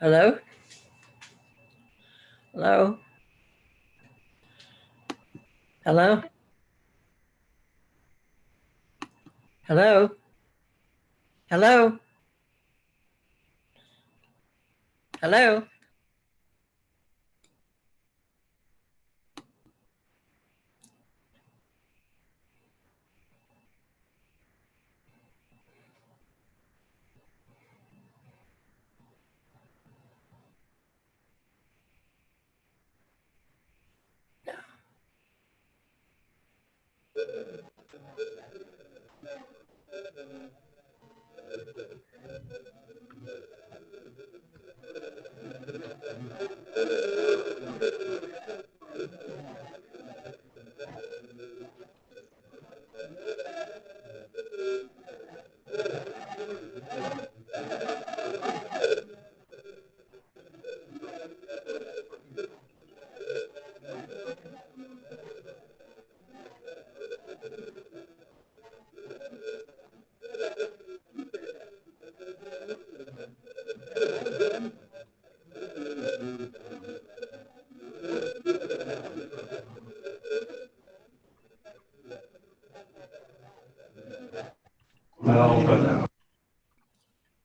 Hello? Hello? Hello? Hello? Hello? Hello?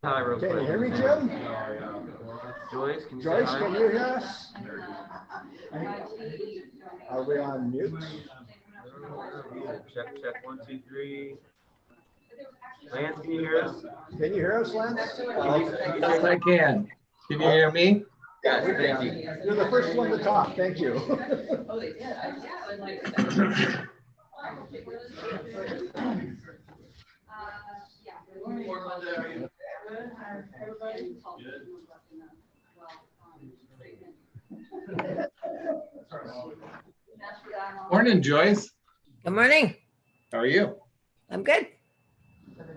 Hi, real Can you quick. hear me, Jim? Joyce, can you say Joyce, hi? can you hear us? Are we on mute? Check, check, 1, 2, 3. Lance, can you hear us? Can you hear us, Lance? Yes, I can. Can you hear me? Yes, thank you. You're the first one to talk. Thank you. Morning, Joyce. Good morning. How are you? I'm good.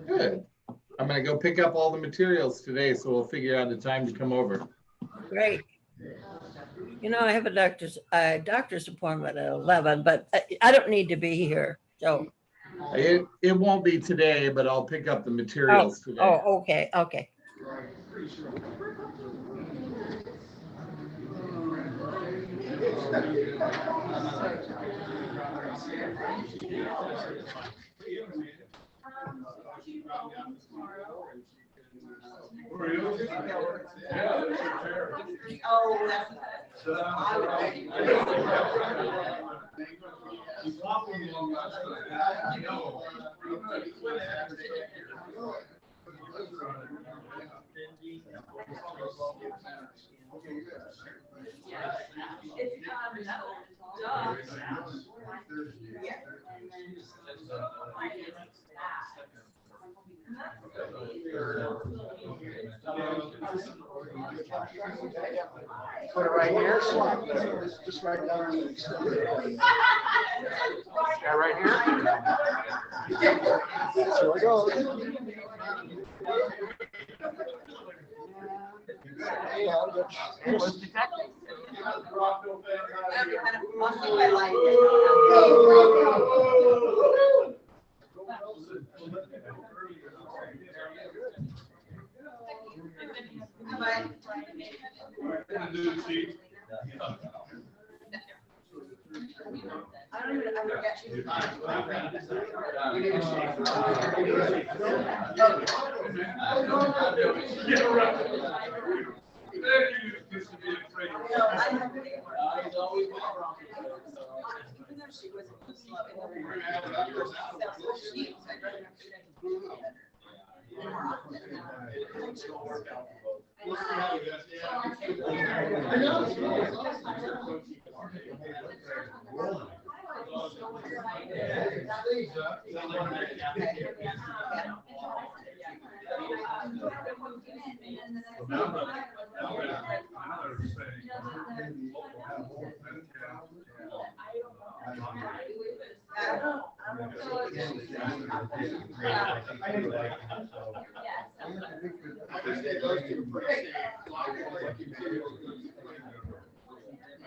Good. I'm gonna go pick up all the materials today, so we'll figure out a time to come over. Great. You know, I have a doctor's appointment at 11, but I don't need to be here. So, It won't be today, but I'll pick up the materials today. okay, okay. Put it right here. Just right down. Yeah, right here? Here we go.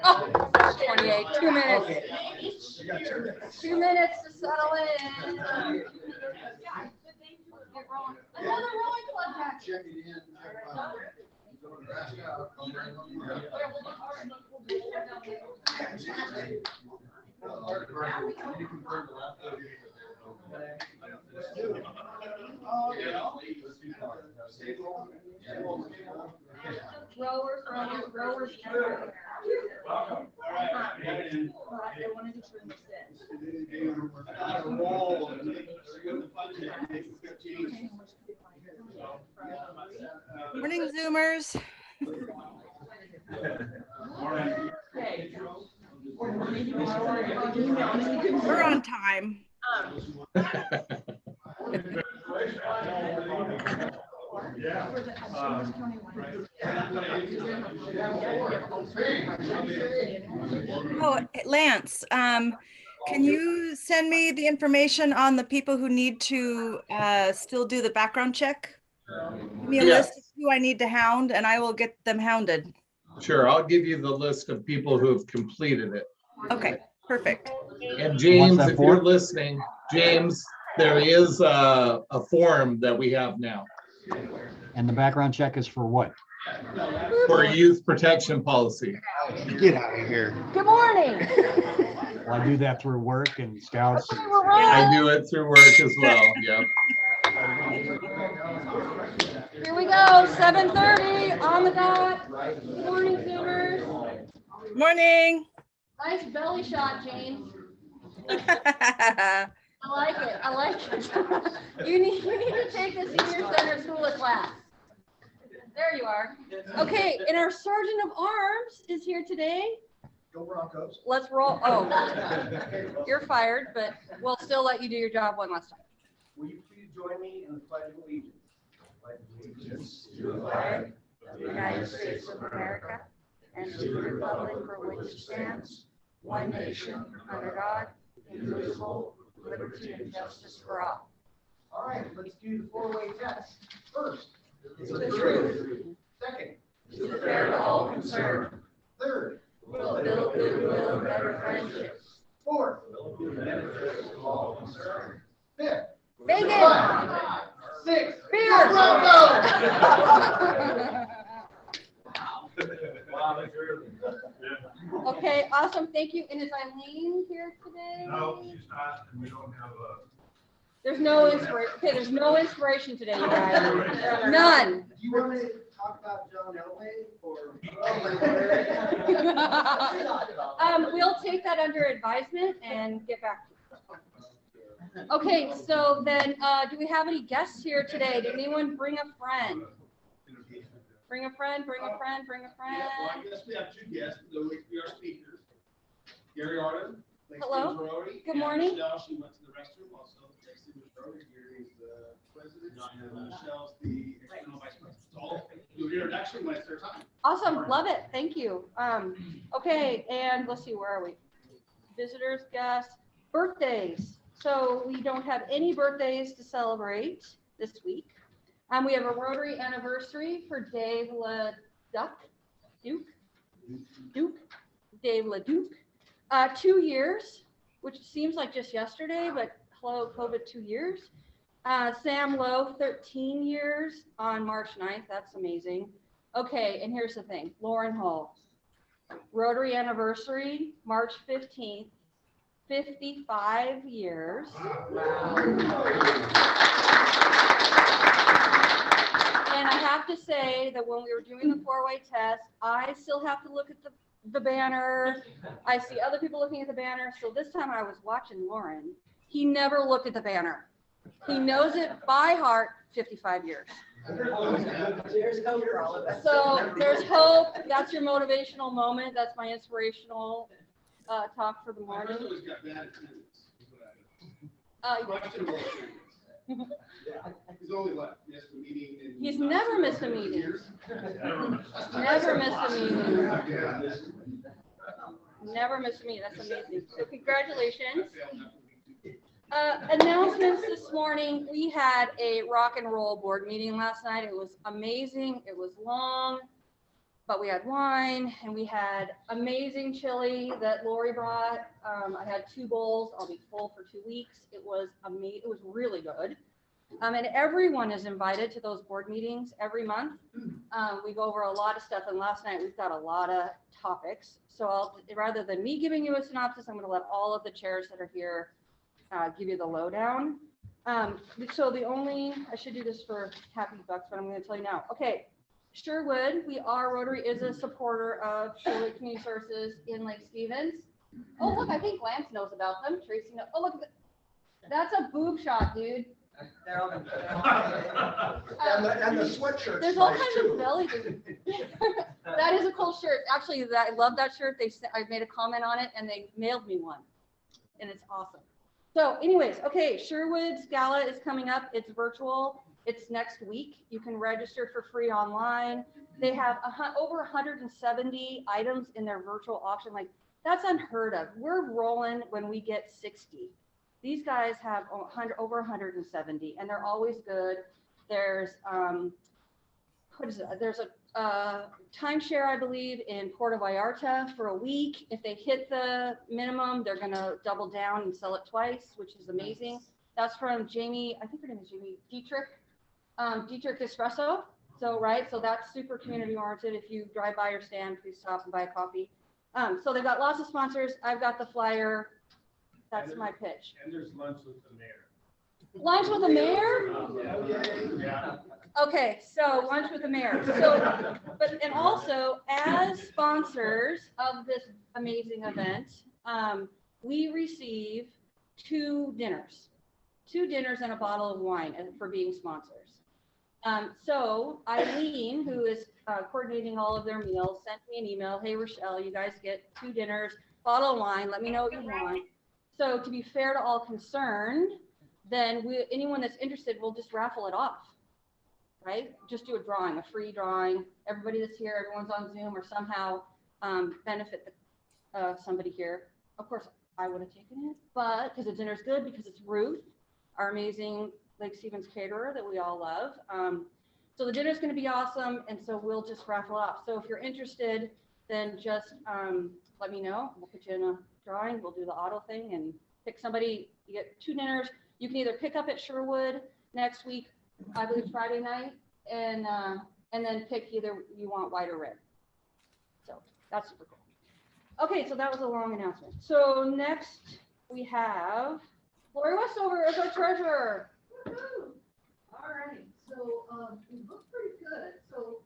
Oh, 28, 2 minutes. 2 minutes to settle in. Another rolling club jacket. Rowers, rowers, rowers. Everywhere. But they wanted to turn this Morning, Zoomers. We're on time. Oh, Lance, can you send me the information on the people who need to still do the background check? Give me a Yes. list of who I need to hound and I will get them hounded. Sure, I'll give you the list of people who have completed it. Okay, perfect. And James, that if you're for? listening, James, there is a form that we have now And the background check is for what? for a youth protection policy. Get out of here. Good morning. Well, I do that through work and scouts. I do it through work as well, yep. Here we go, 7:30 on the dot. Good morning, Zoomers. Morning. Nice belly shot, James. I like it. I like it. You need to take the senior center school class. There you are. Okay, and our sergeant of arms is here today. Go Broncos. Let's roll. Oh, you're fired, but we'll still let you do your job one last time. Will you please join me in the pledge of allegiance? Pledge allegiance To the flag of the United States of America and to the republic for which it stands, one nation, under God, indivisible, with liberty and justice for all. All right, let's do the four-way test. First, is The truth. Second, Is it fair to all concerned? third, Will build goodwill and better friendships. fourth, fifth, Bacon! sixth, Beer! Broncos! Okay, awesome, thank you. And is Eileen here today? No, she's not, and we don't have a. There's no inspiration. Okay, there's no inspiration today, you guys. None. Do you want me to talk about John Elway or? We'll take that under advisement and get back to you. Okay, so then, do we have any guests here today? Did anyone bring a friend? Bring a friend, bring a friend, bring a friend. Well, I guess we have two guests, though we are speakers. Gary Arden. Hello. Good morning. Michelle, she went to the restroom also. Next to Ms. Brody, Gary is the president, and Michelle's the external vice president. So I'll do the introduction when it's their time. Awesome, love it, thank you. Okay, and let's see, where are we? Visitors, guests, birthdays. So we don't have any birthdays to celebrate this week. We have a Rotary anniversary for Dave LeDuc, Dave LeDuc. 2 years, which seems like just yesterday, but hello, COVID, 2 years. Sam Lowe, 13 years on March 9th. That's amazing. Okay, and here's the thing. Lauren Hall, Rotary anniversary, March 15th, 55 years. And I have to say that when we were doing the four-way test, I still have to look at the banner. I see other people looking at the banner. So this time I was watching Lauren. He never looked at the banner. He knows it by heart, 55 years. There's hope for all of us. So there's hope. That's your motivational moment. That's my inspirational talk for the morning. Chris always got bad attendance. Questionable attendance. He's only left, missed a meeting. He's never missed a meeting. Never missed a meeting. Never missed a meeting. That's amazing. So congratulations. Announcements this morning. We had a rock and roll board meeting last night. It was amazing. It was long, but we had wine and we had amazing chili that Lori brought. I had 2 bowls. I'll be full for 2 weeks. It was amazing. It was really good. And everyone is invited to those board meetings every month. We go over a lot of stuff, and last night we've got a lot of topics. So rather than me giving you a synopsis, I'm gonna let all of the chairs that are here give you the lowdown. So I should do this for Happy Bucks, but I'm gonna tell you now. Okay, Sherwood, Rotary is a supporter of Sherwood Community Sources in Lake Stevens. Oh, look, I think Lance knows about them. Tracy knows. Oh, look, that's a boob shot, dude. They're all. And the sweatshirt's There's all nice, kinds too. of belly. That is a cool shirt. Actually, I love that shirt. I made a comment on it and they mailed me one, and it's awesome. So anyways, okay, Sherwood's Gala is coming up. It's virtual. It's next week. You can register for free online. They have over 170 items in their virtual auction. Like, that's unheard of. We're rolling when we get 60. These guys have over 170, and they're always good. There's There's a timeshare, I believe, in Puerto Vallarta for a week. If they hit the minimum, they're gonna double down and sell it twice, which is amazing. That's from Jamie, I think her name is Jamie Dietrich, Dietrich Espresso. So, right, so that's super community oriented. If you drive by your stand, please stop and buy a coffee. So they've got lots of sponsors. I've got the flyer. That's my pitch. And there's lunch with the mayor. Lunch with the mayor? Yeah. Okay, so lunch with the mayor. So, and also as sponsors of this amazing event, we receive two dinners and a bottle of wine for being sponsors. So Eileen, who is coordinating all of their meals, sent me an email. Hey, Rochelle, you guys get 2 dinners, bottle of wine. Let me know what you want. So to be fair to all concerned, then anyone that's interested, we'll just raffle it off, right? Just do a drawing, a free drawing. Everybody that's here, everyone's on Zoom or somehow benefit somebody here. Of course, I would have taken it, but because the dinner's good, because it's Ruth, our amazing Lake Stevens caterer that we all love. So the dinner's going to be awesome, and so we'll just raffle off. So if you're interested, then just let me know. We'll put you in a drawing. We'll do the auto thing and pick somebody. You get 2 dinners. You can either pick up at Sherwood next week, I believe Friday night, and then pick either you want white or red. So that's super cool. Okay, so that was a long announcement. So next we have Lori Westover as our treasurer. Woo-hoo. All right, so we look pretty good. So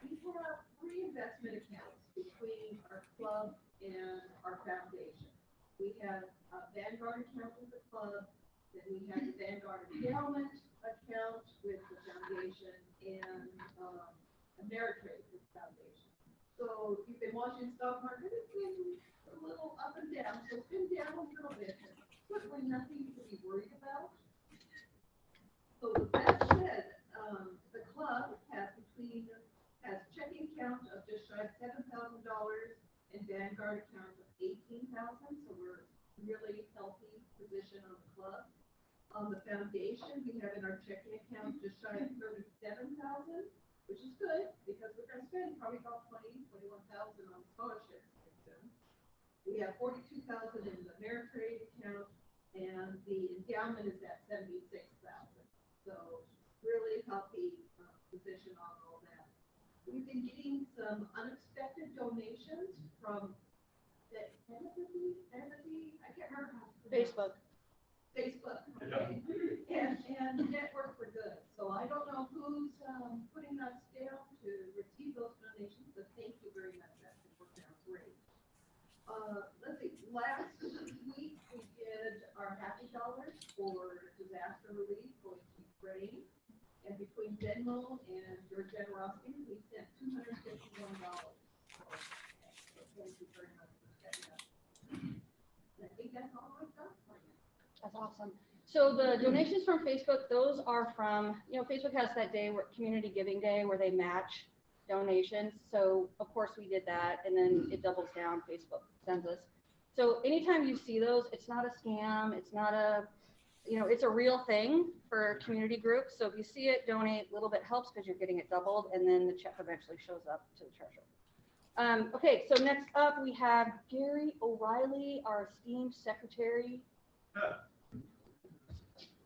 we have 3 investment accounts between our club and our foundation. We have a Vanguard account with the club, then we have the Vanguard Endowment account with the foundation, and Ameritrade with the foundation. So you've been watching the stock market, it's been a little up and down, so it's been down a little bit, but certainly nothing to be worried about. So with that said, the club has checking account of just shy of $7,000 and Vanguard account of $18,000. So we're really healthy position on the club. On the foundation, we have in our checking account just shy of $37,000, which is good because we're going to spend probably about $21,000 on scholarships. We have $42,000 in the Ameritrade account, and the endowment is at $76,000. So really healthy position on all that. We've been getting some unexpected donations from the entity, I can't remember how. Facebook. Okay. And Network for Good. So I don't know who's putting us down to receive those donations, but thank you very much. That's worked out great. Let's see, last week we did our Happy Dollars for disaster relief going to Ukraine. And between Venmo and your generosity, we sent $251. So thank you very much for setting up. I think that's all I've got for you. That's awesome. So the donations from Facebook, those are from, Facebook has that day, Community Giving Day, where they match donations. So of course we did that, and then it doubles down, Facebook sends us. So anytime you see those, it's not a scam, it's not a, it's a real thing for community groups. So if you see it, donate, a little bit helps because you're getting it doubled, and then the check eventually shows up to the treasurer. Okay, so next up we have Gary O'Reilly, our esteemed secretary.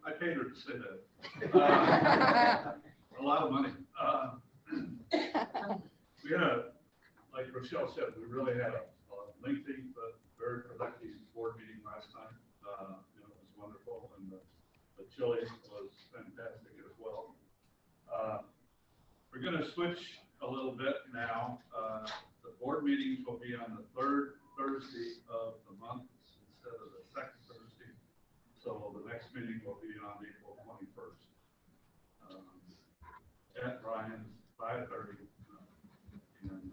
I paid her to say that. A lot of money. We had like Rochelle said, we really had a lengthy but very productive board meeting last time. It was wonderful, and the chili was fantastic as well. We're going to switch a little bit now. The board meetings will be on the third Thursday of the month instead of the second Thursday. So the next meeting will be on April 21st. At Brian's 5:30. And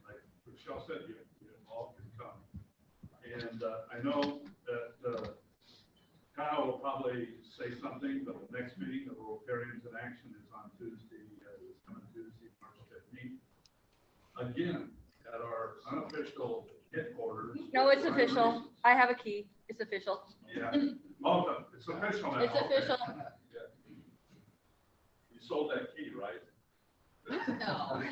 like Michelle said, you all can come. And I know that Kyle will probably say something, but the next meeting that we'll carry into action is on Tuesday, this coming Tuesday, March 15th. Again, at our unofficial headquarters. No, it's official. I have a key. It's official. Yeah. Oh, it's official now. It's official. Yeah. You sold that key, right? No.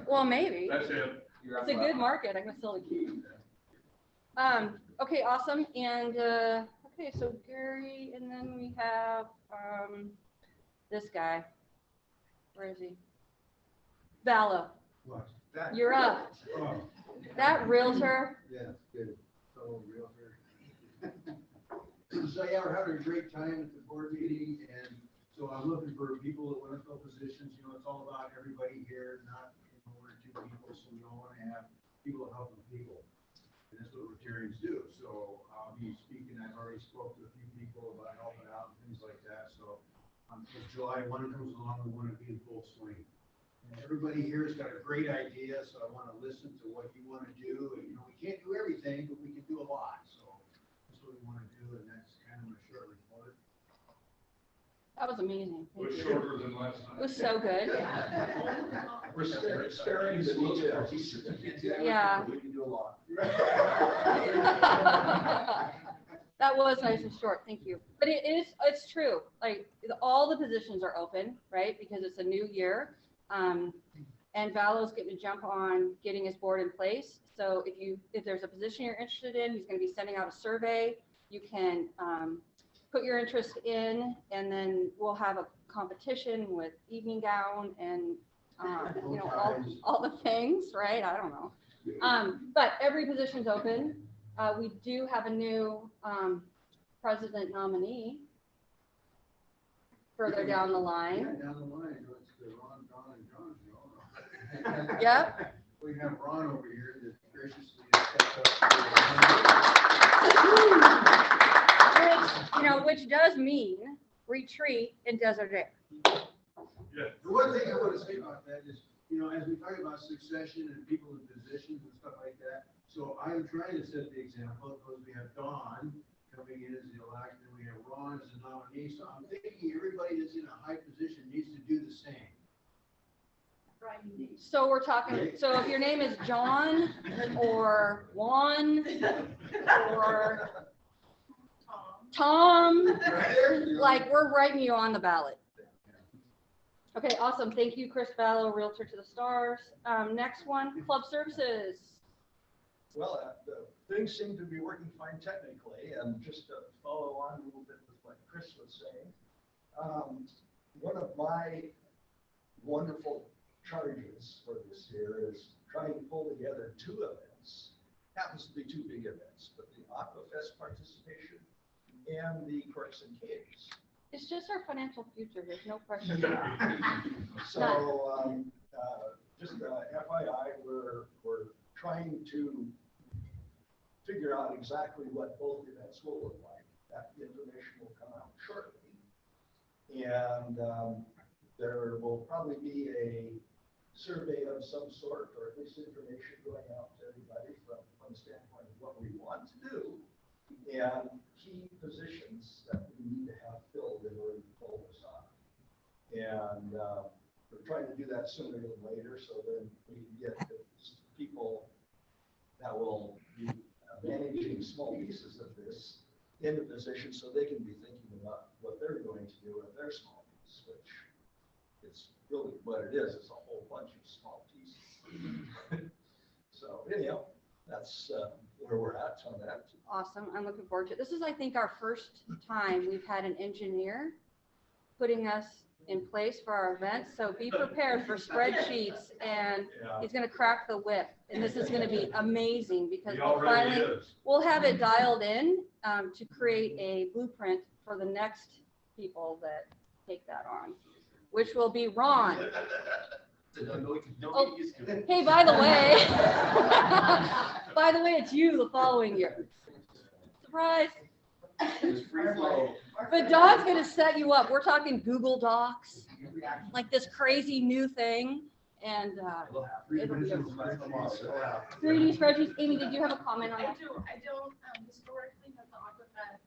Well, maybe. That's it. It's a good market. I'm gonna sell the key. Okay, awesome. And okay, so Gary, and then we have this guy. Where is he? Vallow. What? That- You're up. Oh, That realtor. yeah, good. So realtor. So yeah, we're having a great time at the board meeting, and so I'm looking for people that want to fill positions. You know, it's all about everybody here, not one or two people. So we all want to have people helping people, and that's what Rotarians do. So I'll be speaking. I've already spoke to a few people about helping out and things like that. So if July 1 comes along, we want to be in full swing. And everybody here has got a great idea, so I want to listen to what you want to do. And, you know, we can't do everything, but we can do a lot. So that's what we want to do, and that's kind of my short report. That was amazing. It was Thank you. shorter than last It time. was so good. We're sparing the details. Yeah. We can do a lot. That was nice and short, thank you. But it's true, like, all the positions are open, right, because it's a new year. And Vallow's getting to jump on getting his board in place. So if there's a position you're interested in, he's gonna be sending out a survey. You can put your interest in, and then we'll have a competition with evening gown and, you know, all the things, right, I don't know. But every position's open. We do have a new president nominee further down the Yeah, line. down the line, it's the Ron, Don, and John, you know. Yep. We have Ron over here that graciously stepped up. Which does mean retreat in desert air. Yeah. The one thing I want to say about that is, you know, as we talk about succession and people in positions and stuff like that, so I'm trying to set the example, because we have Dawn coming in as the elect, and we have Ron as the nominee, so I'm thinking everybody that's in a high position needs to do the same. So we're talking, so if your name is John or Juan or Tom, like, we're writing you on the ballot. Okay, awesome. Thank you, Chris Vallow, Realtor to the Stars. Next one, Club Services. Well, things seem to be working fine technically, and just to follow on a little bit with what Chris was saying, one of my wonderful charges for this year is trying to pull together two events. Happens to be two big events, but the Aquafest participation and the Corks and Caves. It's just our financial future. There's no question. So just FYI, we're trying to figure out exactly what both events will look like. That information will come out shortly. And there will probably be a survey of some sort, or at least information going out to everybody from the standpoint of what we want to do and key positions that we need to have filled in order to pull this off. And we're trying to do that sooner than later, so then we can get people that will be managing small pieces of this into position so they can be thinking about what they're going to do with their small piece, which is really what it is. It's a whole bunch of small pieces. So anyhow, that's where we're at on that. Awesome. I'm looking forward to it. This is, I think, our first time we've had an engineer putting us in place for our events. So be prepared for spreadsheets, and Yeah. he's going to crack the whip. And this is going to be amazing because He we'll already finally, is. we'll have it dialed in to create a blueprint for the next people that take that on, which will be Ron. Oh, hey, by the way, it's you the following year. Surprise. But Don's gonna set you up. We're talking Google Docs, like this crazy new thing. And it'll be a 3D spreadsheets. Amy, did you have a comment on I that? don't historically have the Aquafest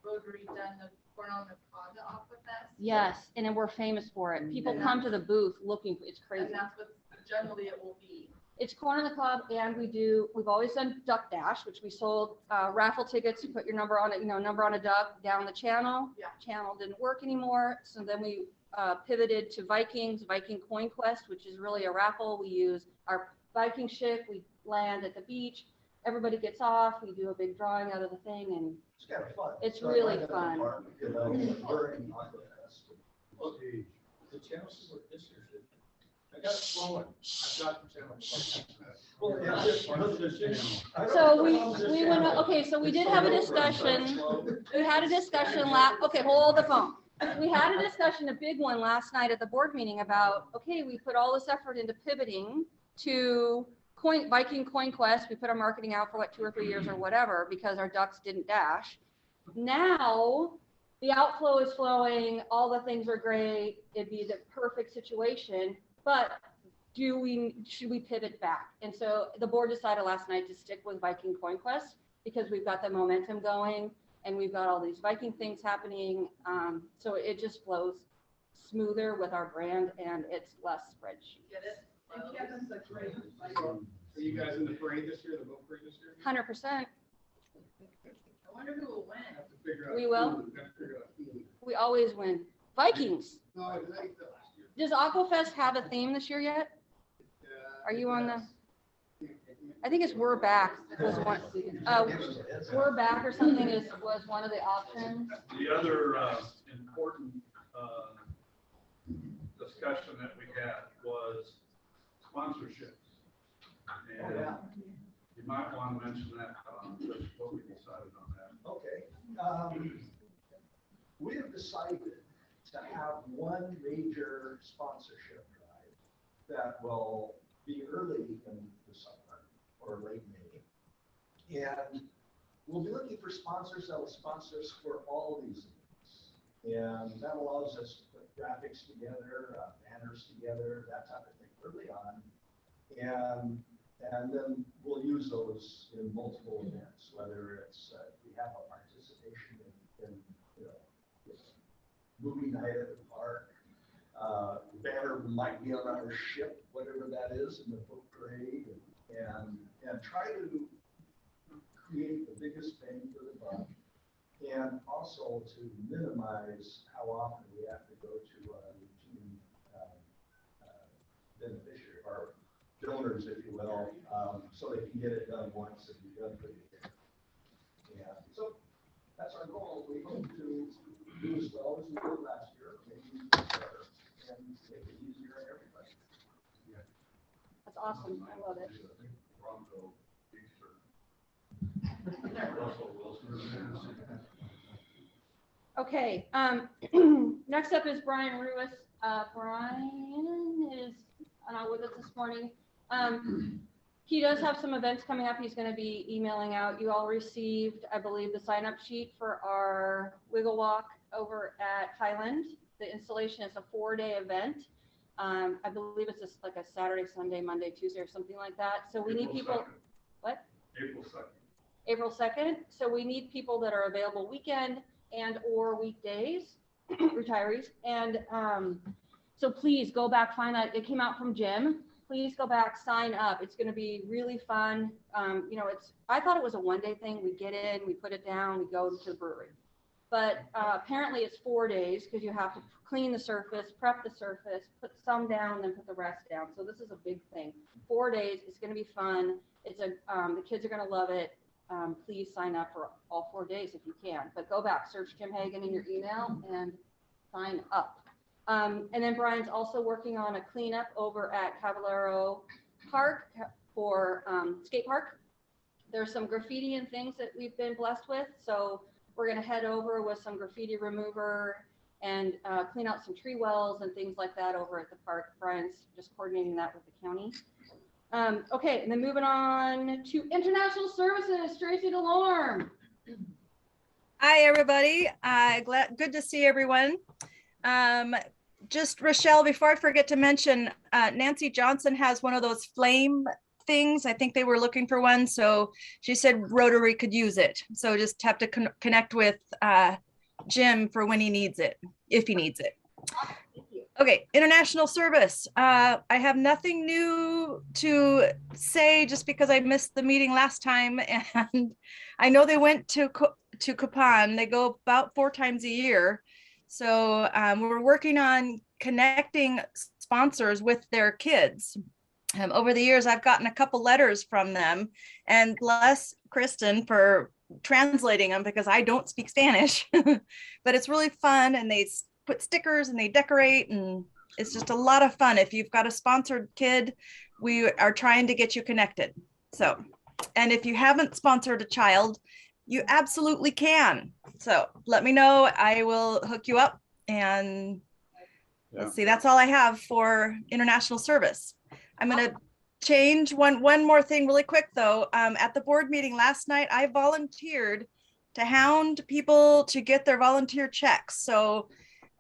Rotary done the Corn on the Cob Aquafest. Yes, and then we're famous for it. People come to the booth looking for, it's crazy. And that's what generally it will be. It's Corn on the Cob, and we've always done Duck Dash, which we sold raffle tickets. You put your number on it, number on a duck down the channel. Yeah. Channel didn't work anymore, so then we pivoted to Vikings, Viking Coin Quest, which is really a raffle. We use our Viking ship, we land at the beach, everybody gets off, we do a big drawing out of the thing, and It's kind of fun. It's So I really like that fun. part, during Aquafest. Okay, the channels work this year. I got it flowing. I've got the channels. Well, yeah. so we went, okay, so we did have a discussion. We had a discussion okay, hold the phone. We had a discussion, a big one last night at the board meeting about, okay, we put all this effort into pivoting to Viking Coin Quest. We put our marketing out for 2 or 3 years or whatever, because our ducks didn't dash. Now the outflow is flowing, all the things are great. It'd be the perfect situation, but should we pivot back? And so the board decided last night to stick with Viking Coin Quest because we've got the momentum going and we've got all these Viking things happening. So it just flows smoother with our brand and it's less spreadsheet. Get it? And Kevin's a great. Are you guys in the parade this year, the boat parade this year? 100%. I wonder who will win. Have to figure out We will. who. Have to figure out who. We always win. Vikings. No, I like the last year. Does Aquafest have a theme this year yet? Are you on the? I think it's We're Back was one. We're Back or something was one of the options. The other important discussion that we had was sponsorships. And you might want to mention that, just what we decided on that. Okay. We have decided to have one major sponsorship drive that will be early in the summer or late May. And we'll be looking for sponsors that will sponsor us for all these events. And that allows us to put graphics together, banners together, that type of thing early on. And then we'll use those in multiple events, whether it's, we have a participation in movie night at the park. Banner might be on our ship, whatever that is, in the boat parade, and try to create the biggest bang for the buck, and also to minimize how often we have to go to routine beneficiary or donors, if you will, so they can get it done once and be done for the year. Yeah, so that's our goal. We hope to do as well as we did last year, maybe better, and make it easier on everybody. That's awesome. I love it. Bronco, Russell Wilson. Okay. Next up is Brian Ruiz. Brian is not with us this morning. He does have some events coming up. He's going to be emailing out. You all received, I believe, the sign-up sheet for our Wiggle Walk over at Highland. The installation is a 4-day event. I believe it's just like a Saturday, Sunday, Monday, Tuesday, or something like that. So we need April people. 2nd. What? April 2nd. April 2nd. So we need people that are available weekend and or weekdays, retirees. And so please go back, find that. It came out from Jim. Please go back, sign up. It's going to be really fun. I thought it was a 1-day thing. We get in, we put it down, we go to the brewery. But apparently it's 4 days because you have to clean the surface, prep the surface, put some down, then put the rest down. So this is a big thing. 4 days. It's going to be fun. It's the kids are going to love it. please sign up for all 4 days if you can. But go back, search Kim Hagan in your email and sign up. And then Brian's also working on a cleanup over at Caballero Park for skate park. There's some graffiti and things that we've been blessed with. So we're going to head over with some graffiti remover and clean out some tree wells and things like that over at the park. Brian's just coordinating that with the county. Okay, and then moving on to international services, Tracy DeLorme. Hi, everybody. Good to see everyone. Just Rochelle, before I forget to mention, Nancy Johnson has one of those flame things. I think they were looking for one. So she said Rotary could use it. So just have to connect with Jim for when he needs it, if he needs it. Okay, international service. I have nothing new to say just because I missed the meeting last time, and I know they went to Copan. They go about 4 times a year. So we're working on connecting sponsors with their kids. Over the years, I've gotten a couple letters from them, and bless Kristen for translating them because I don't speak Spanish, but it's really fun, and they put stickers and they decorate, and it's just a lot of fun. If you've got a sponsored kid, we are trying to get you connected. So, and if you haven't sponsored a child, you absolutely can. So let me know, I will hook you up. And let's see, that's all I have for international service. I'm going to change one more thing really quick though. At the board meeting last night, I volunteered to hound people to get their volunteer checks. So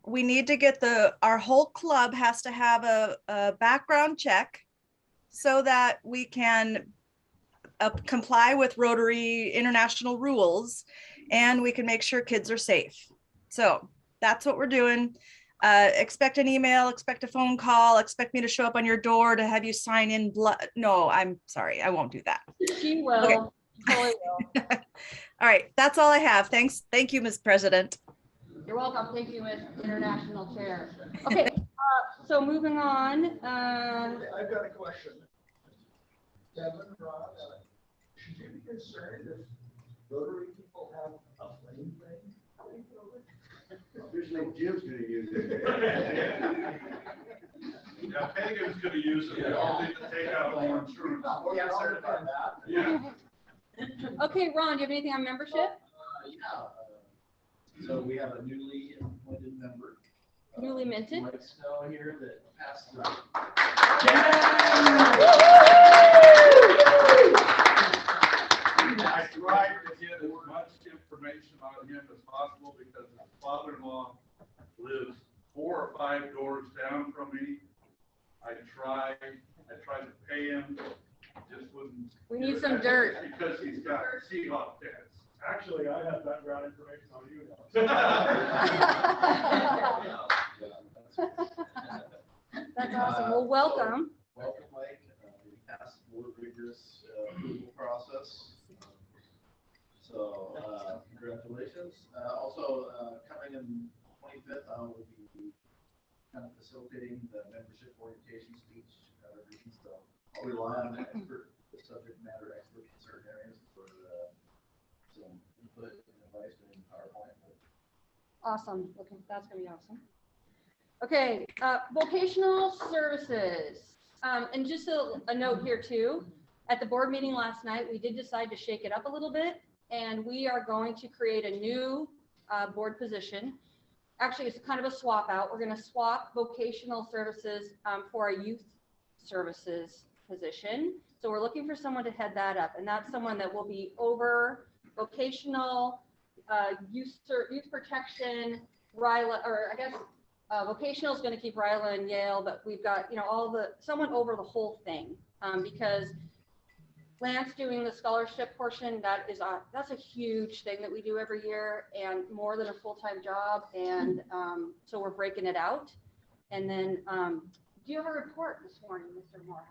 we need to get our whole club has to have a background check so that we can comply with Rotary international rules, and we can make sure kids are safe. So that's what we're doing. Expect an email, expect a phone call, expect me to show up on your door to have you sign in blood. No, I'm sorry, I won't do that. She will. Okay. Totally will. All right, that's all I have. Thanks. Thank you, Ms. President. You're welcome. Thank you, Ms. International Chair. Okay, so moving on. I've got a question. Kevin, Rod, should you be concerned if Rotary people have a flame thing? There's no Jim's gonna use it. Yeah, Hagan's gonna use it. We all need to take out more insurance. Yeah, sorry about that. Yeah. Okay, Ron, do you have anything on membership? Yeah. So we have a newly appointed member. Newly minted. Mike Snow here that passed the. I tried to get as much information on him as possible because his father-in-law lives 4 or 5 doors down from me. I tried to pay him, just wouldn't. We need some dirt. Because he's got Seahawk pants. Actually, I have background information on you That's awesome. Well, welcome. Welcome, Mike. We passed the board rigorous approval process. So congratulations. Also, coming in 25th, I will be kind of facilitating the membership orientation speech. So I'll rely on the subject matter experts in certain areas for some input and advice in PowerPoint. Awesome. Okay, that's gonna be awesome. Okay, vocational services. And just a note here too, at the board meeting last night, we did decide to shake it up a little bit, and we are going to create a new board position. Actually, it's kind of a swap out. We're gonna swap vocational services for a youth services position. So we're looking for someone to head that up, and that's someone that will be over vocational, youth protection, RILA, or I guess vocational is going to keep RILA and Yale, but we've got, someone over the whole thing, because Lance doing the scholarship portion, that's a huge thing that we do every year, and more than a full-time job. And so we're breaking it out. And then, do you have a report this morning, Mr. Morehouse?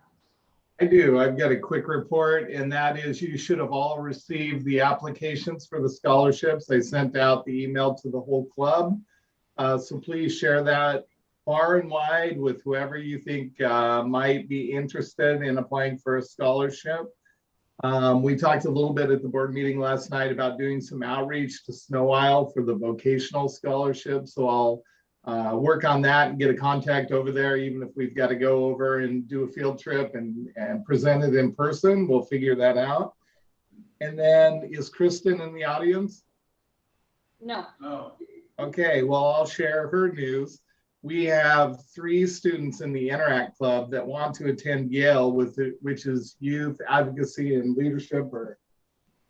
I do. I've got a quick report, and that is you should have all received the applications for the scholarships. I sent out the email to the whole club. So please share that far and wide with whoever you think might be interested in applying for a scholarship. We talked a little bit at the board meeting last night about doing some outreach to Snow Isle for the vocational scholarship. So I'll work on that and get a contact over there, even if we've got to go over and do a field trip and present it in person. We'll figure that out. And then is Kristen in the audience? No. No. Okay, well, I'll share her news. We have 3 students in the Interact Club that want to attend Yale, which is Youth Advocacy and Leadership, or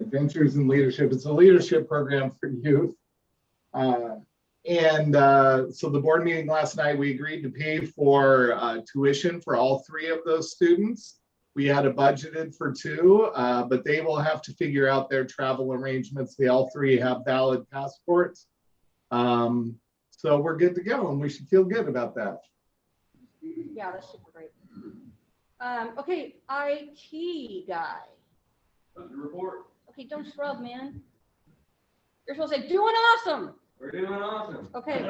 Adventures in Leadership. It's a leadership program for youth. So the board meeting last night, we agreed to pay for tuition for all 3 of those students. We had a budgeted for 2, but they will have to figure out their travel arrangements. They all 3 have valid passports. So we're good to go, and we should feel good about that. Yeah, that's super great. Okay, IT guy. Nothing to report. Okay, don't shrug, man. You're supposed to say, doing awesome. We're doing awesome. Okay,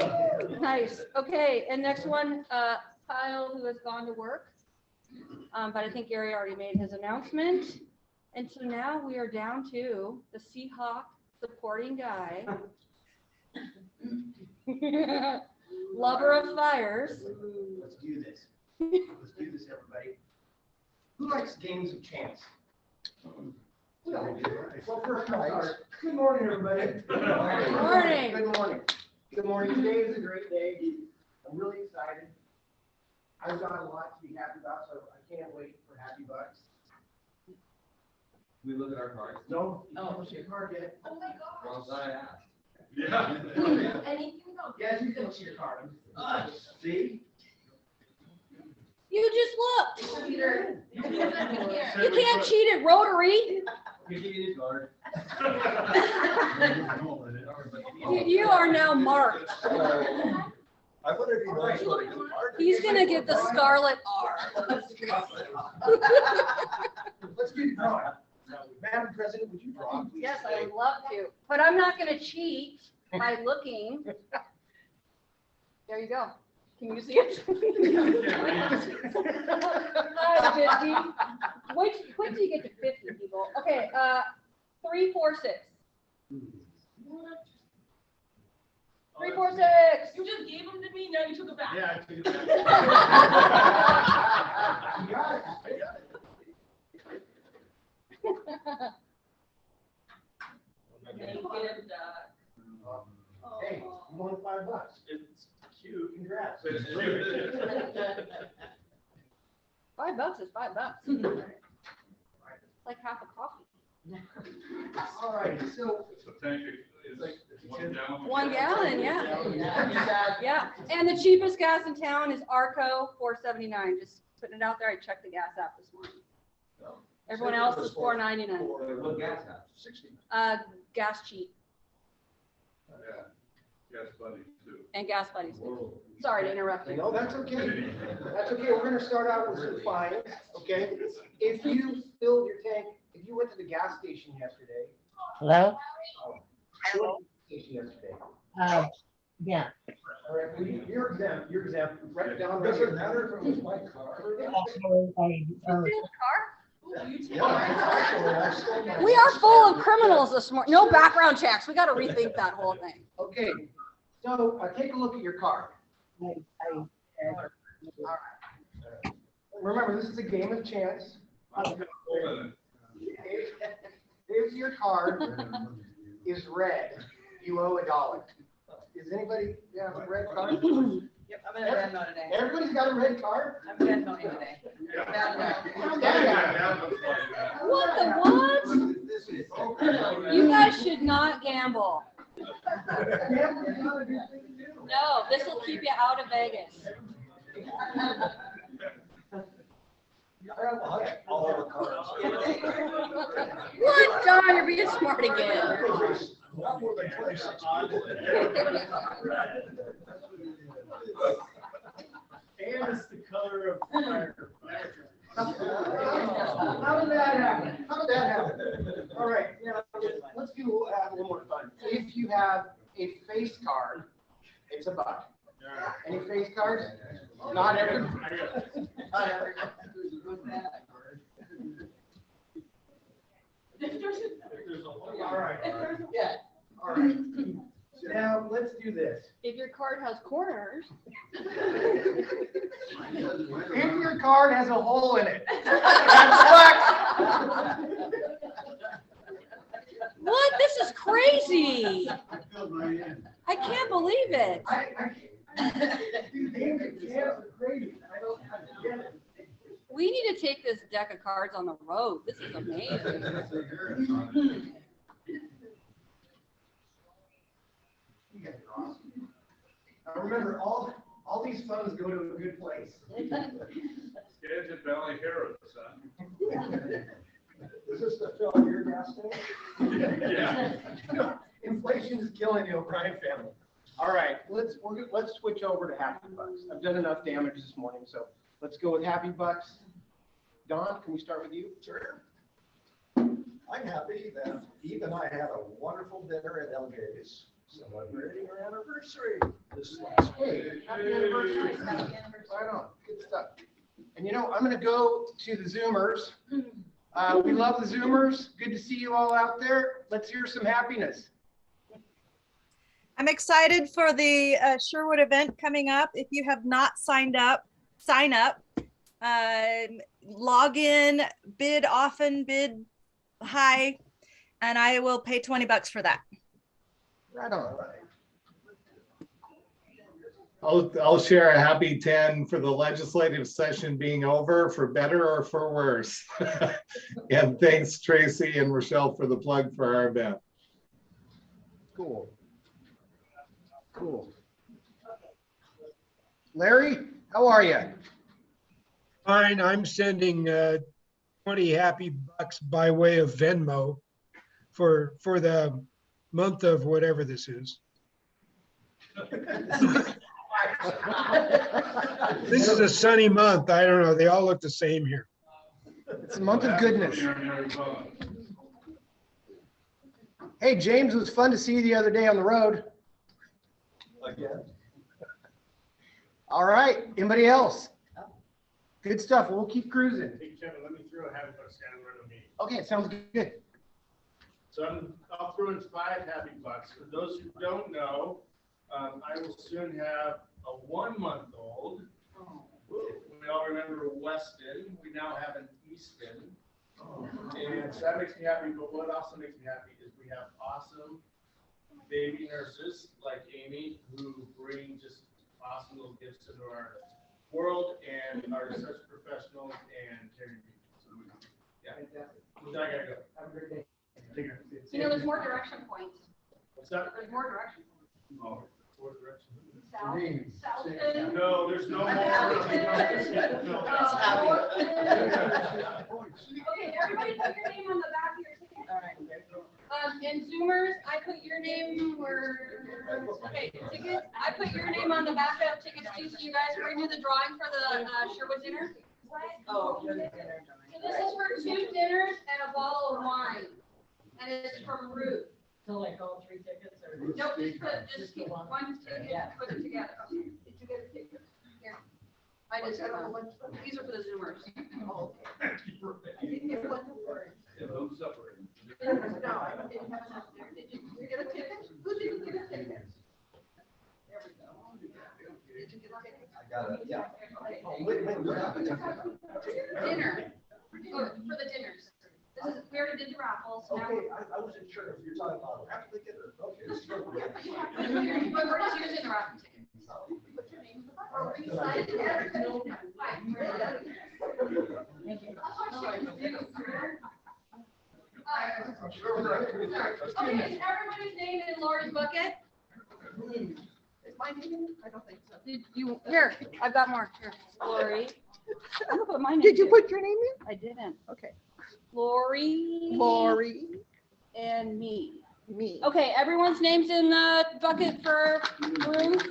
nice. Okay, and next one, Kyle, who has gone to work. But I think Gary already made his announcement. And so now we are down to the Seahawk supporting guy. Lover of fires. Let's do this. Let's do this, everybody. Who likes games of chance? Well, first, good morning, everybody. Good morning. Good morning. Good morning. Today is a great day. I'm really excited. I've got a lot to be happy about, so I can't wait for Happy Bucks. We look at our cards. No, you don't see a card yet. Oh my gosh. Well, I asked. Yeah. Anything else? Yes, you can see your card. See? You just looked. Peter. You can't cheat at Rotary. We give you the card. You are now marked. I wonder if he knows what his card is. He's gonna get the Scarlet R. Let's do the drawing. Madam President, would you draw? please? Yes, I would love to, but I'm not gonna cheat by looking. There you go. Can you see it? 50. Wait till you get to 50, people. Okay, 3, 4, 6. 3, 4, 6. You just gave them to me, now you took it back. Yeah, I took it back. You got it. I got it. Hey, you won $5. It's cute. Congrats. It's cute. $5 is $5. It's like half a coffee. All right, so The tank is 1 gallon. 1 gallon, yeah. Yeah, and the cheapest gas in town is Arco, $4.79. Just putting it out there. I checked the gas app this morning. Everyone else is $4.99. What gas house? 60. Gas cheap Yeah. Yes, buddy, too. and gas buddies. Sorry to interrupt you. No, that's okay. That's okay. We're gonna start out with some fines, okay? If you filled your tank, if you went to the gas station yesterday. Hello? Station yesterday. Yeah. All right, well, you're exempt, right down. Does it matter if it was my car? We are full of criminals this morning. No background checks. We got to rethink that whole thing. Okay, so take a look at your card. Remember, this is a game of chance. If your card is red, you owe $1. Is anybody have a red card? Yep, I'm gonna Venmo today. Everybody's got a red card? I'm Venmoing today. What the what? You guys should not gamble. No, this will keep you out of Vegas. All of the cards. What, John? You're being smart again. Not more than 26. And it's the color of fire. How did that happen? How did that happen? All right, now, let's do a little more fun. If you have a face card, it's $1. Any face cards? Not every. Not every. All right. If there's a- Yeah. All right. Now, let's do this. If your card has corners. If your card has a hole in it. What? This is crazy. I filled mine in. I can't believe it. These games are crazy. I don't get it. We need to take this deck of cards on the road. This is amazing. You guys are awesome. Now remember, all these funds go to a good place. Skagit Valley Herald, son. Is this the fill your gas tank? Yeah. Inflation is killing the O'Brien family. All right, let's switch over to Happy Bucks. I've done enough damage this morning, so let's go with Happy Bucks. Don, can we start with you? Sure. I'm happy that Eve and I had a wonderful dinner at LJ's, celebrating our anniversary this last week. Happy anniversary. Right on, good stuff. And you know, I'm gonna go to the Zoomers. We love the Zoomers. Good to see you all out there. Let's hear some happiness. I'm excited for the Sherwood event coming up. If you have not signed up, sign up. Log in, bid often, bid high, and I will pay $20 for that. Right on. I'll share a happy 10 for the legislative session being over, for better or for worse. And thanks Tracy and Rochelle for the plug for our event. Cool. Cool. Larry, how are you? Fine, I'm sending 20 happy bucks by way of Venmo for the month of whatever this is. This is a sunny month. I don't know. They all look the same here. It's a month of goodness. Hey, James, it was fun to see you the other day on the road. Again. All right, anybody else? Good stuff. We'll keep cruising. Hey, Kevin, let me throw a happy bucks down in front of me. Okay, sounds good. So I'll throw in 5 happy bucks. For those who don't know, I will soon have a 1-month-old. We all remember Weston. We now have an Easton. And so that makes me happy. But what also makes me happy is we have awesome baby nurses like Amy who bring just awesome little gifts into our world and are such professionals and caring people. So, yeah. With that, I gotta go. Have a great day. Take care. You know, there's more direction points. What's that? There's more direction points. Oh, fourth direction. South. No, there's no more. Okay, everybody put your name on the back of your ticket. All right. And Zoomers, I put your name where, okay, tickets, I put your name on the back of tickets too, so you guys are going to do the drawing for the Sherwood dinner. Oh. So this is for 2 dinners and a bottle of wine, and it's from Ruth. So like all 3 tickets or? Nope, just keep one ticket, put it together. Did you get a ticket? Here. I just, these are for the Zoomers. Oh, Yeah, don't separate. no, I didn't have enough there. Did you get a ticket? Who didn't get a ticket? There we go. Did you get a ticket? I got it, yeah. Okay. Oh, wait, what happened? Dinner, for the dinners. This is, we already did the raffles. Now Okay, I wasn't sure if you're talking about a half ticket or, okay. but we're just using the raffle ticket. Put your name in the box. Or you sign it. Thank you. Okay, is everybody's name in Lori's bucket? Is my name in? I don't think so. Did you, here, I've got more. Here, Lori. I'm gonna put my name Did you in. put your name in? I didn't. Okay. Lori. Lori, And me. me. Okay, everyone's name's in the bucket for Ruth.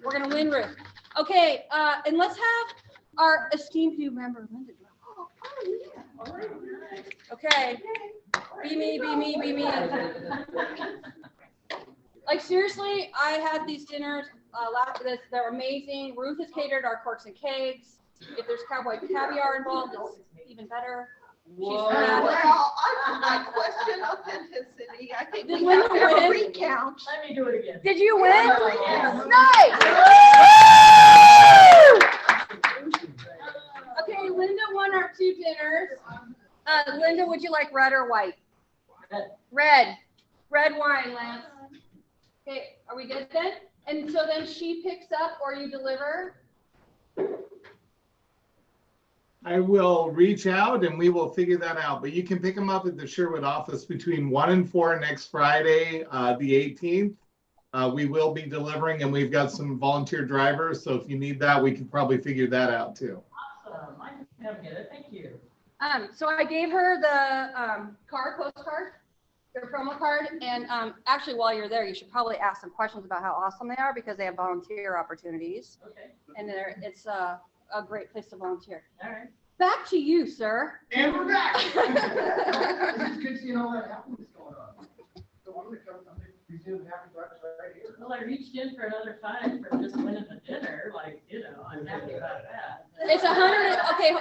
We're gonna win Ruth. Okay, and let's have our esteemed new member, Linda. Oh, yeah. All right. Okay, be me, be me, be me. Like seriously, I had these dinners, they're amazing. Ruth has catered our corks and kegs. If there's cowboy caviar involved, it's even better. Well, I question authenticity. I think Did we have to Linda have a win? recount. Let me do it again. Did you win? Yes. Nice! Okay, Linda won our 2 dinners. Linda, would you like red or white? Red. Red wine, Lance. Okay, are we good then? And so then she picks up or you deliver? I will reach out and we will figure that out, but you can pick them up at the Sherwood office between 1 and 4 next Friday, the 18th. We will be delivering and we've got some volunteer drivers. So if you need that, we can probably figure that out too. Awesome. I can get it. Thank you. So I gave her the postcard, their promo card, and actually while you're there, you should probably ask some questions about how awesome they are because they have volunteer opportunities. Okay. And it's a great place to volunteer. All right. Back to you, sir. And we're back. It's good seeing all that happiness going on. So I'm gonna come, resume Happy Bucks right here. Well, I reached in for another 5 for just winning the dinner. Like, you know, I'm happy about that. It's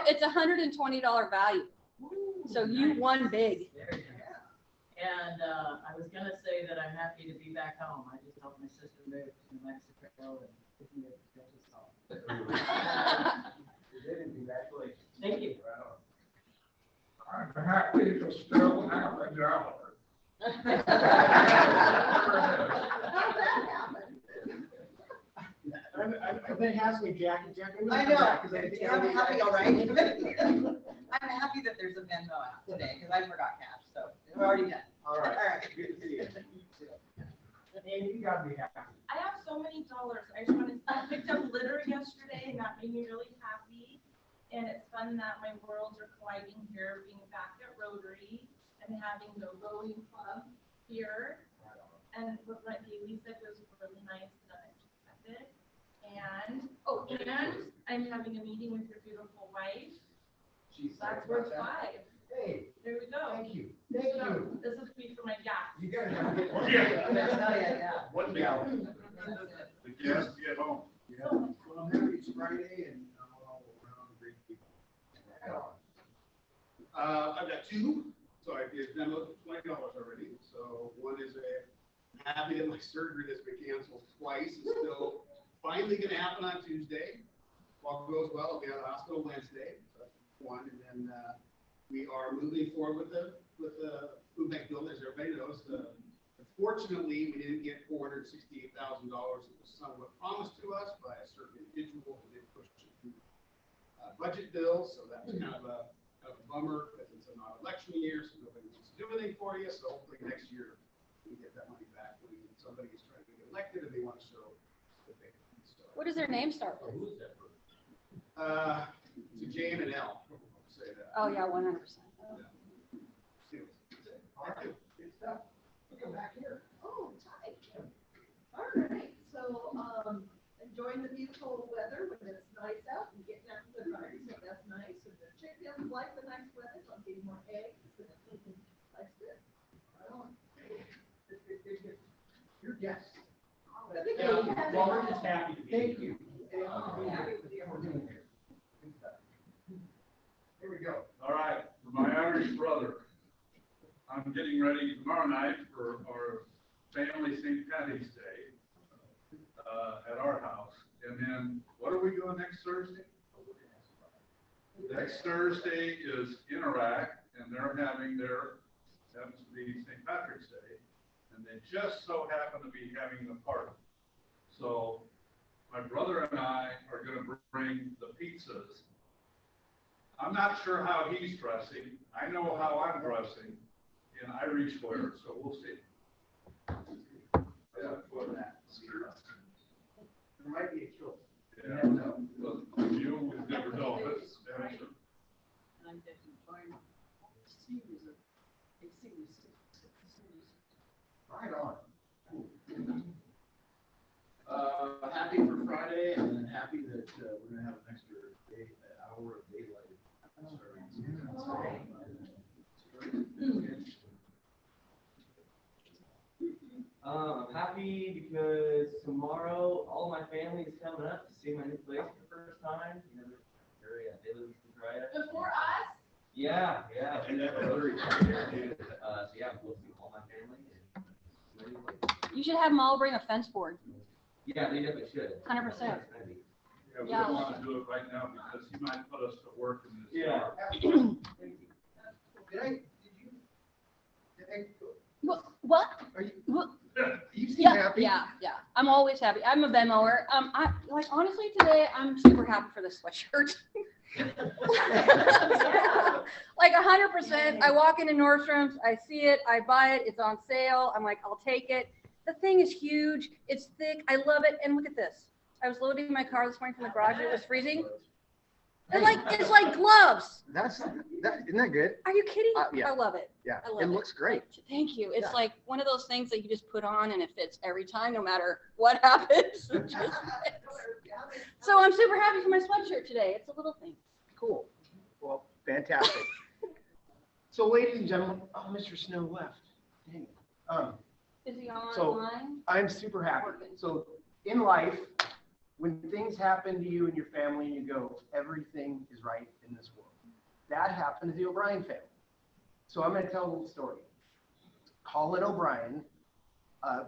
it's $120 value. So you won big. There you go. And I was gonna say that I'm happy to be back home. I just helped my sister move to New Mexico and give me a potential salt. Congratulations. Thank you. I'm happy to still have a dollar. How's that happen? I've been asking Jackie. I know. I'm happy, all right? I'm happy that there's a Venmo out today because I forgot cash, so we're already done. All right. All right. Good to see you. And you gotta be happy. I have so many dollars. I picked up litter yesterday and that made me really happy. And it's fun that my worlds are colliding here, being back at Rotary and having the rowing club here. And what my Haley said was really nice and unexpected. And, and I'm having a meeting with your beautiful wife. That's worth 5. Hey. There we go. Thank you. Thank you. This is me for my gas. You gotta have it. Yeah. One Yeah. The guests get home. Yeah. Well, I'm happy it's Friday and I'm all around great people. I've got 2, so I did demo $20 already. So one is happy that my surgery that's been canceled twice is still finally going to happen on Tuesday. If all goes well, I'll be out of the hospital Wednesday. So that's one, and then we are moving forward with the food bank building, as everybody knows. Unfortunately, we didn't get $468,000. It was somewhat promised to us by a certain individual who did push it through budget bills. So that was kind of a bummer because it's not an election year, so nobody wants to do anything for you. So hopefully next year we get that money back when somebody is trying to get elected and they want to show that they can. So, What does their name start with? it's a J and an L. Say that. Oh, yeah, 100%. All right. Good stuff. Look at back here. Oh, tight. All right, so, enjoying the beautiful weather when it's nice out and getting out to the garden, so that's nice. And the chickens like the nice weather, so I'm getting more eggs. And that's good. Right on. Your guest. Yeah, well, we're just happy to be here. Thank you. Here we go. All right, for my Irish brother, I'm getting ready tomorrow night for our family St. Patty's Day at our house. And then what are we doing next Thursday? Next Thursday is in Iraq, and they're having happens to be St. Patrick's Day, and they just so happen to be having a party. So my brother and I are going to bring the pizzas. I'm not sure how he's dressing. I know how I'm dressing in Irish wear, so we'll see. There might be a kilt. Yeah, no, you would never know, but that's true. Right on. Happy for Friday and happy that we're gonna have an extra hour of daylight. I'm happy because tomorrow all my family is coming up to see my new place for the first time. You know, they live in Dry. Before us? Yeah, yeah. And that's very So yeah, we'll see all my family. You should have them all bring a fence board. Yeah, they definitely should. 100%. Yeah, we Yeah. don't want to do it right now because he might put us to work in this. Yeah. What? Are you, What? you seem Yeah, happy? yeah. I'm always happy. I'm a Venmoer. I like honestly today I'm super happy for this sweatshirt. Like 100%. I walk into Nordstrom's, I see it, I buy it, it's on sale. I'm like, I'll take it. The thing is huge. It's thick. I love it. And look at this. I was loading my car this morning from the garage. It was freezing. And like it's like gloves. Isn't that good? Are you kidding? Yeah. I love it. Yeah, I love it looks great. Thank you. It's Yeah. like one of those things that you just put on and it fits every time, no matter what happens. It just fits. So I'm super happy for my sweatshirt today. It's a little thing. Cool. Well, fantastic. So ladies and gentlemen, oh, Mr. Snow left. Dang it. Is he online? So I'm super happy. So in life, when things happen to you and your family and you go, everything is right in this world. That happened to the O'Brien family. So I'm going to tell a little story. Colin O'Brien,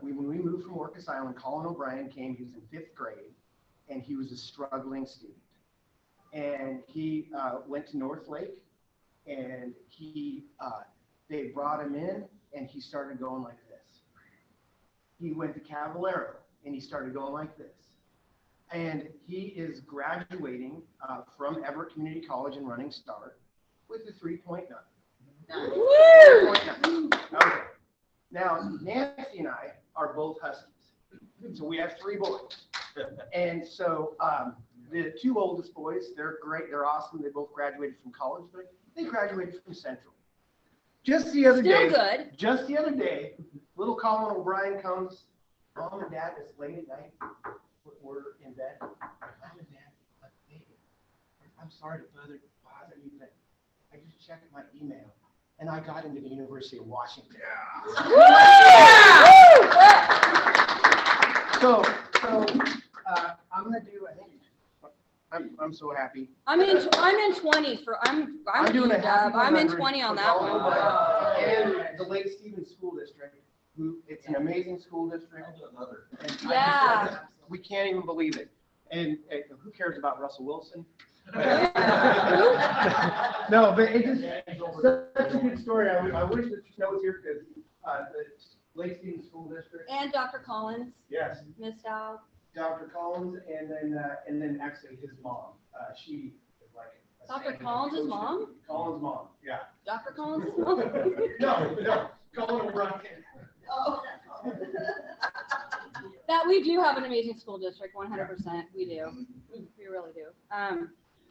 when we moved from Orcas Island, Colin O'Brien came, he was in 5th grade, and he was a struggling student. And he went to North Lake, and they brought him in, and he started going like this. He went to Cavallero, and he started going like this. And he is graduating from Everett Community College in Running Start with a 3.9. Woo! 3.9. Okay. Now, Nancy and I are both Huskies. So we have 3 boys. And so the 2 oldest boys, they're great, they're awesome. They both graduated from college, but they graduated from Central. Just the other day, just the other day, little Colin O'Brien comes, Mom and Dad, it's late at night. We're in bed. Mom and Dad, hey, I'm sorry to bother you, but I just checked my email and I got into the University of Washington. So I'm gonna do. I think I'm so happy. I'm in 20 for I'm doing a happy I'm in 100 20 on for that Colin one. O'Brien And the Lake Stevens School District, it's an amazing school district. And Yeah. we can't even believe it. And who cares about Russell Wilson? No, but it's just such a good story. I wish that Snow was here because the Lake Stevens School District. And Dr. Collins. Yes. Missed out. Dr. Collins, and then actually his mom. She is like a Dr. saint. Collins' mom? Collins' mom, yeah. Dr. Collins' mom? No, Colin O'Brien. Oh. That we do have an amazing school district, 100%. We do. We really do.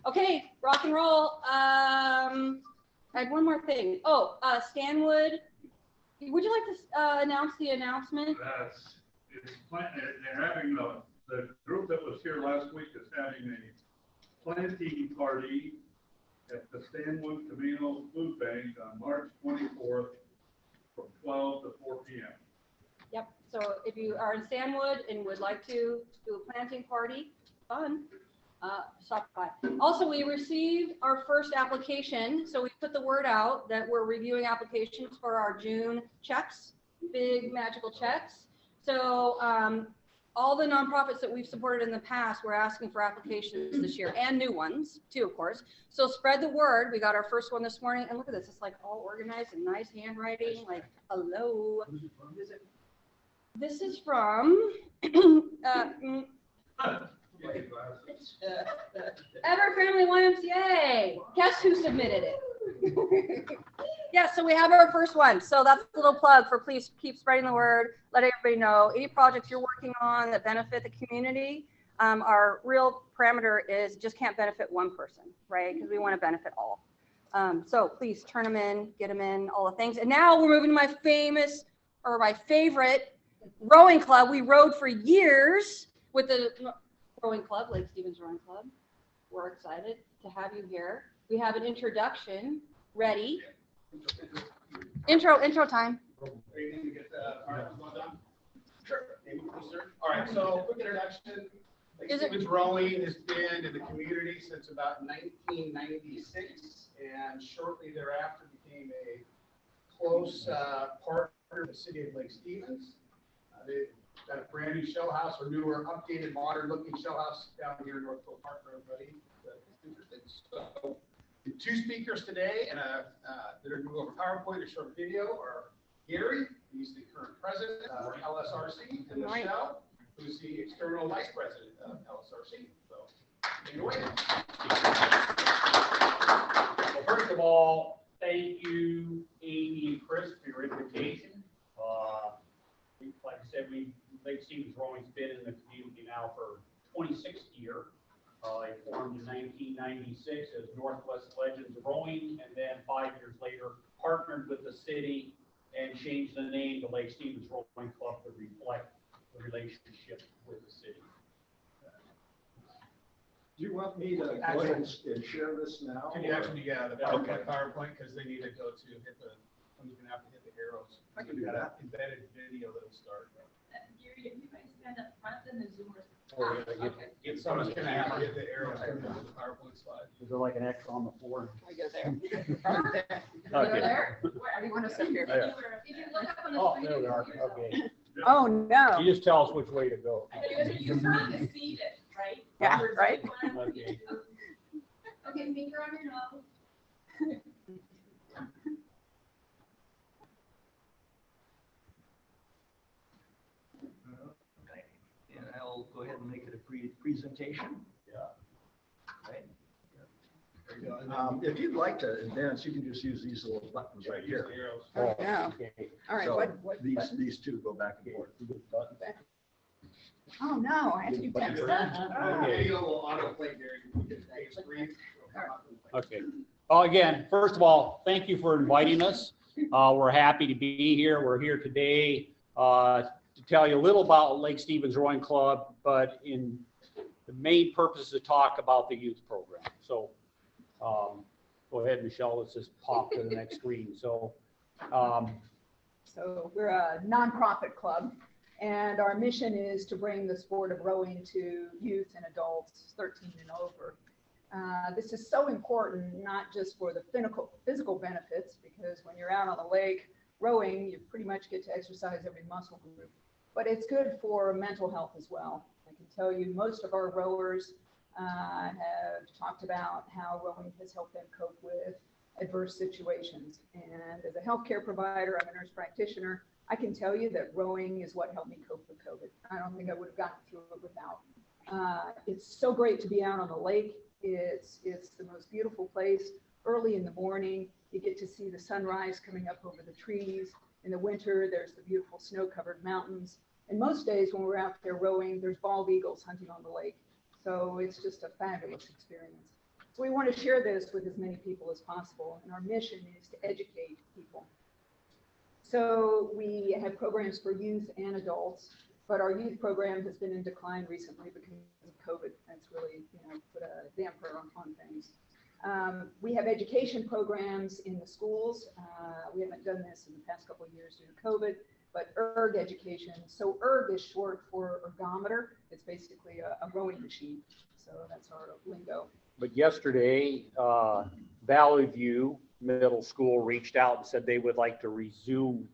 Okay, rock and roll. I had one more thing. Oh, Stanwood, would you like to announce the announcement? They're having the group that was here last week is having a planting party at the Stanwood Camino Food Bank on March 24th from 12 to 4 p.m. Yep. So if you are in Stanwood and would like to do a planting party, fun, stop by. Also, we received our first application. So we put the word out that we're reviewing applications for our June checks, big magical checks. So all the nonprofits that we've supported in the past, we're asking for applications this year and new ones too, of course. So spread the word. We got our first one this morning, and look at this. It's like all organized and nice handwriting. Like, hello. This is from Everett Family YMCA. Guess who submitted it? Yeah, so we have our first one. So that's a little plug for please keep spreading the word. Let everybody know any projects you're working on that benefit the community. Our real parameter is just can't benefit one person, right? Because we want to benefit all. So please turn them in, get them in, all the things. And now we're moving to my favorite rowing club. We rowed for years with the rowing club, Lake Stevens Rowing Club. We're excited to have you here. We have an introduction ready. Intro time. Anything to get all right, well done? Sure. All right, so quick introduction. Is it- Stevens Rowing has been in the community since about 1996, and shortly thereafter became a close partner of the city of Lake Stevens. They've got a brand new shell house, or newer, updated, modern looking shell house down here in Northville Park for everybody that's interested. So, the two speakers today and that are doing over PowerPoint, a short video, are Gary, he's the current president of LSRC, and Michelle, who's the external vice president of LSRC. So, take it away. Well, first of all, thank you, Amy and Chris, for your invitation. Like I said, Lake Stevens Rowing's been in the community now for 26th year. It formed in 1996 as Northwest Legends Rowing, and then 5 years later partnered with the city and changed the name to Lake Stevens Rowing Club to reflect the relationship with the city. Do you want me to go ahead and share this now? Can you actually, yeah, the PowerPoint, because they need to go to hit the, I'm gonna have to hit the arrows. I can do Got that. an embedded video that'll start. Gary, if you guys stand up front, then the zoomers. Get someone's gonna have to hit the arrows to the PowerPoint slide. Is there like an X on the floor? I go there. Okay. There? Where do you want to sit here? Yeah. If you look up on the Oh, screen. there we you are. can see yourself. Okay. Oh, no. You just tell us which way to go. I know you have to see it, right? Yeah, right? Okay. Okay, finger on your nose. And I'll go ahead and make it a presentation. Yeah. Right. There you go. If you'd like to advance, you can just use these little buttons right here. Oh, yeah. All right, So what these, button? these two go back and forth. Oh, no, I have to do text. Video will autoplay there. You can hit the screen. It'll come up and play. Okay. Well, again, first of all, thank you for inviting us. We're happy to be here. We're here today to tell you a little about Lake Stevens Rowing Club, but in the main purpose is to talk about the youth program. So go ahead, Michelle, let's just pop to the next screen. So So we're a nonprofit club, and our mission is to bring the sport of rowing to youth and adults 13 and over. This is so important, not just for the physical benefits, because when you're out on the lake rowing, you pretty much get to exercise every muscle group, but it's good for mental health as well. I can tell you most of our rowers have talked about how rowing has helped them cope with adverse situations. And as a healthcare provider, I'm a nurse practitioner, I can tell you that rowing is what helped me cope with COVID. I don't think I would have gotten through it without. It's so great to be out on the lake. It's the most beautiful place. Early in the morning, you get to see the sunrise coming up over the trees. In the winter, there's the beautiful snow-covered mountains. And most days when we're out there rowing, there's bald eagles hunting on the lake. So it's just a fabulous experience. So we want to share this with as many people as possible. And our mission is to educate people. So we have programs for youth and adults, but our youth program has been in decline recently because of COVID. That's really, put a damper on things. We have education programs in the schools. We haven't done this in the past couple of years due to COVID, but ERG education. So ERG is short for ergometer. It's basically a rowing machine. So that's our lingo. but yesterday, Valley View Middle School reached out and said they would like to resume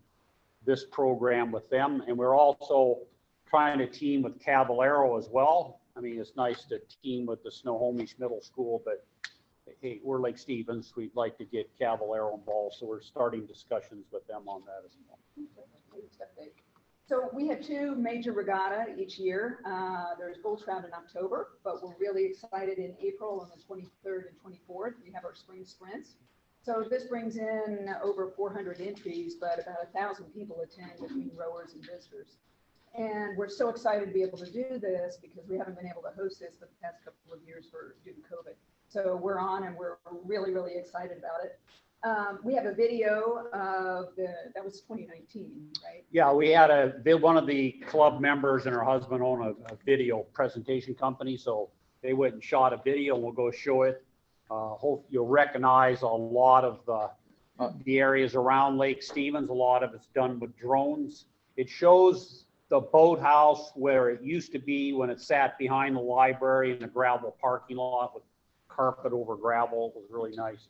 this program with them. And we're also trying to team with Cavallaro as well. I mean, it's nice to team with the Snohomish Middle School, but hey, we're Lake Stevens. We'd like to get Cavallaro involved. So we're starting discussions with them on that as well. So we have two major regatta each year. There's Bull Trout in October, but we're really excited in April on the 23rd and 24th. We have our spring sprints. So this brings in over 400 entries, but about 1,000 people attend between rowers and visitors. And we're so excited to be able to do this because we haven't been able to host this for the past couple of years due to COVID. So we're on and we're really, really excited about it. We have a video of that was 2019, right? Yeah, we had one of the club members and her husband own a video presentation company. So they went and shot a video and we'll go show it. Hope you'll recognize a lot of the areas around Lake Stevens. A lot of it's done with drones. It shows the boathouse where it used to be when it sat behind the library in the gravel parking lot with carpet over gravel. It was really nice.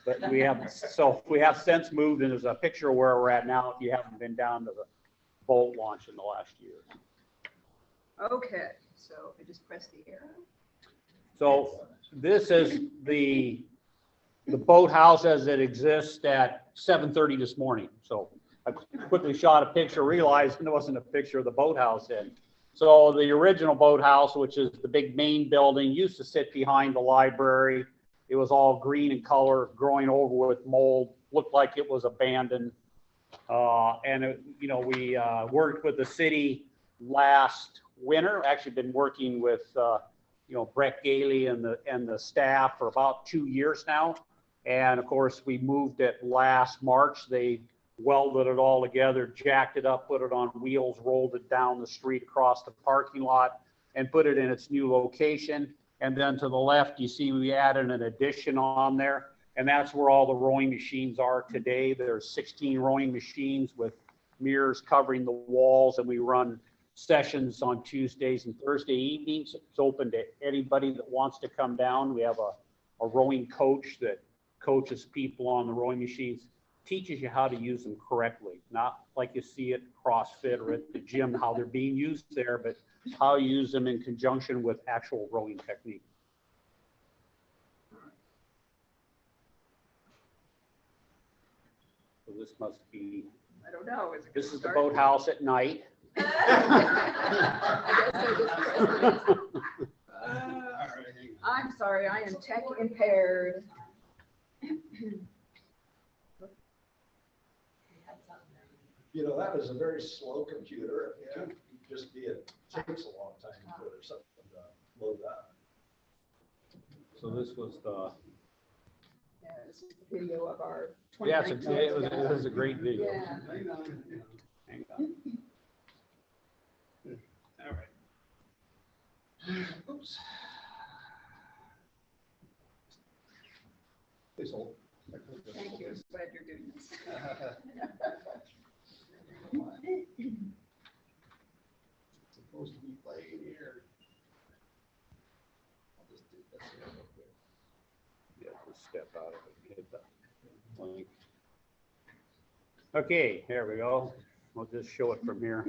But we have since moved, and there's a picture of where we're at now if you haven't been down to the boat launch in the last year. Okay, so I just press the arrow. So this is the boathouse as it exists at 7:30 this morning. So I quickly shot a picture, realized there wasn't a picture of the boathouse in. So the original boathouse, which is the big main building, used to sit behind the library. It was all green in color, growing over with mold, looked like it was abandoned. We worked with the city last winter, actually been working with, Brett Gailey and the staff for about 2 years now. And of course, we moved it last March. They welded it all together, jacked it up, put it on wheels, rolled it down the street across the parking lot, and put it in its new location. And then to the left, you see we added an addition on there, and that's where all the rowing machines are today. There's 16 rowing machines with mirrors covering the walls, and we run sessions on Tuesdays and Thursday evenings. It's open to anybody that wants to come down. We have a rowing coach that coaches people on the rowing machines, teaches you how to use them correctly, not like you see at CrossFit or at the gym, how they're being used there, but how you use them in conjunction with actual rowing technique. So this must be, I don't know. this is the boathouse at night. I guess I just pressed it. I'm sorry, I am tech impaired. You know, that is a very slow computer. It could just be, it takes a long time for something to load up. So this was the. Yeah, this is the video of our. Yeah, it was a great video. Yeah. Hang on. All right. Oops. Please hold. Thank you. I'm glad you're doing this. It's supposed to be playing here. I'll just do this here real quick. Yeah, just step out of it, hit that link. Okay, here we go. We'll just show it from here.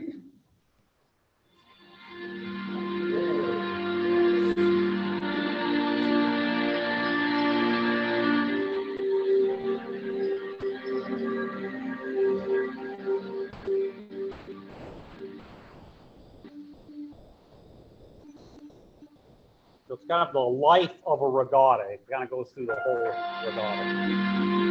So it's kind of the life of a regatta. It kind of goes through the whole regatta.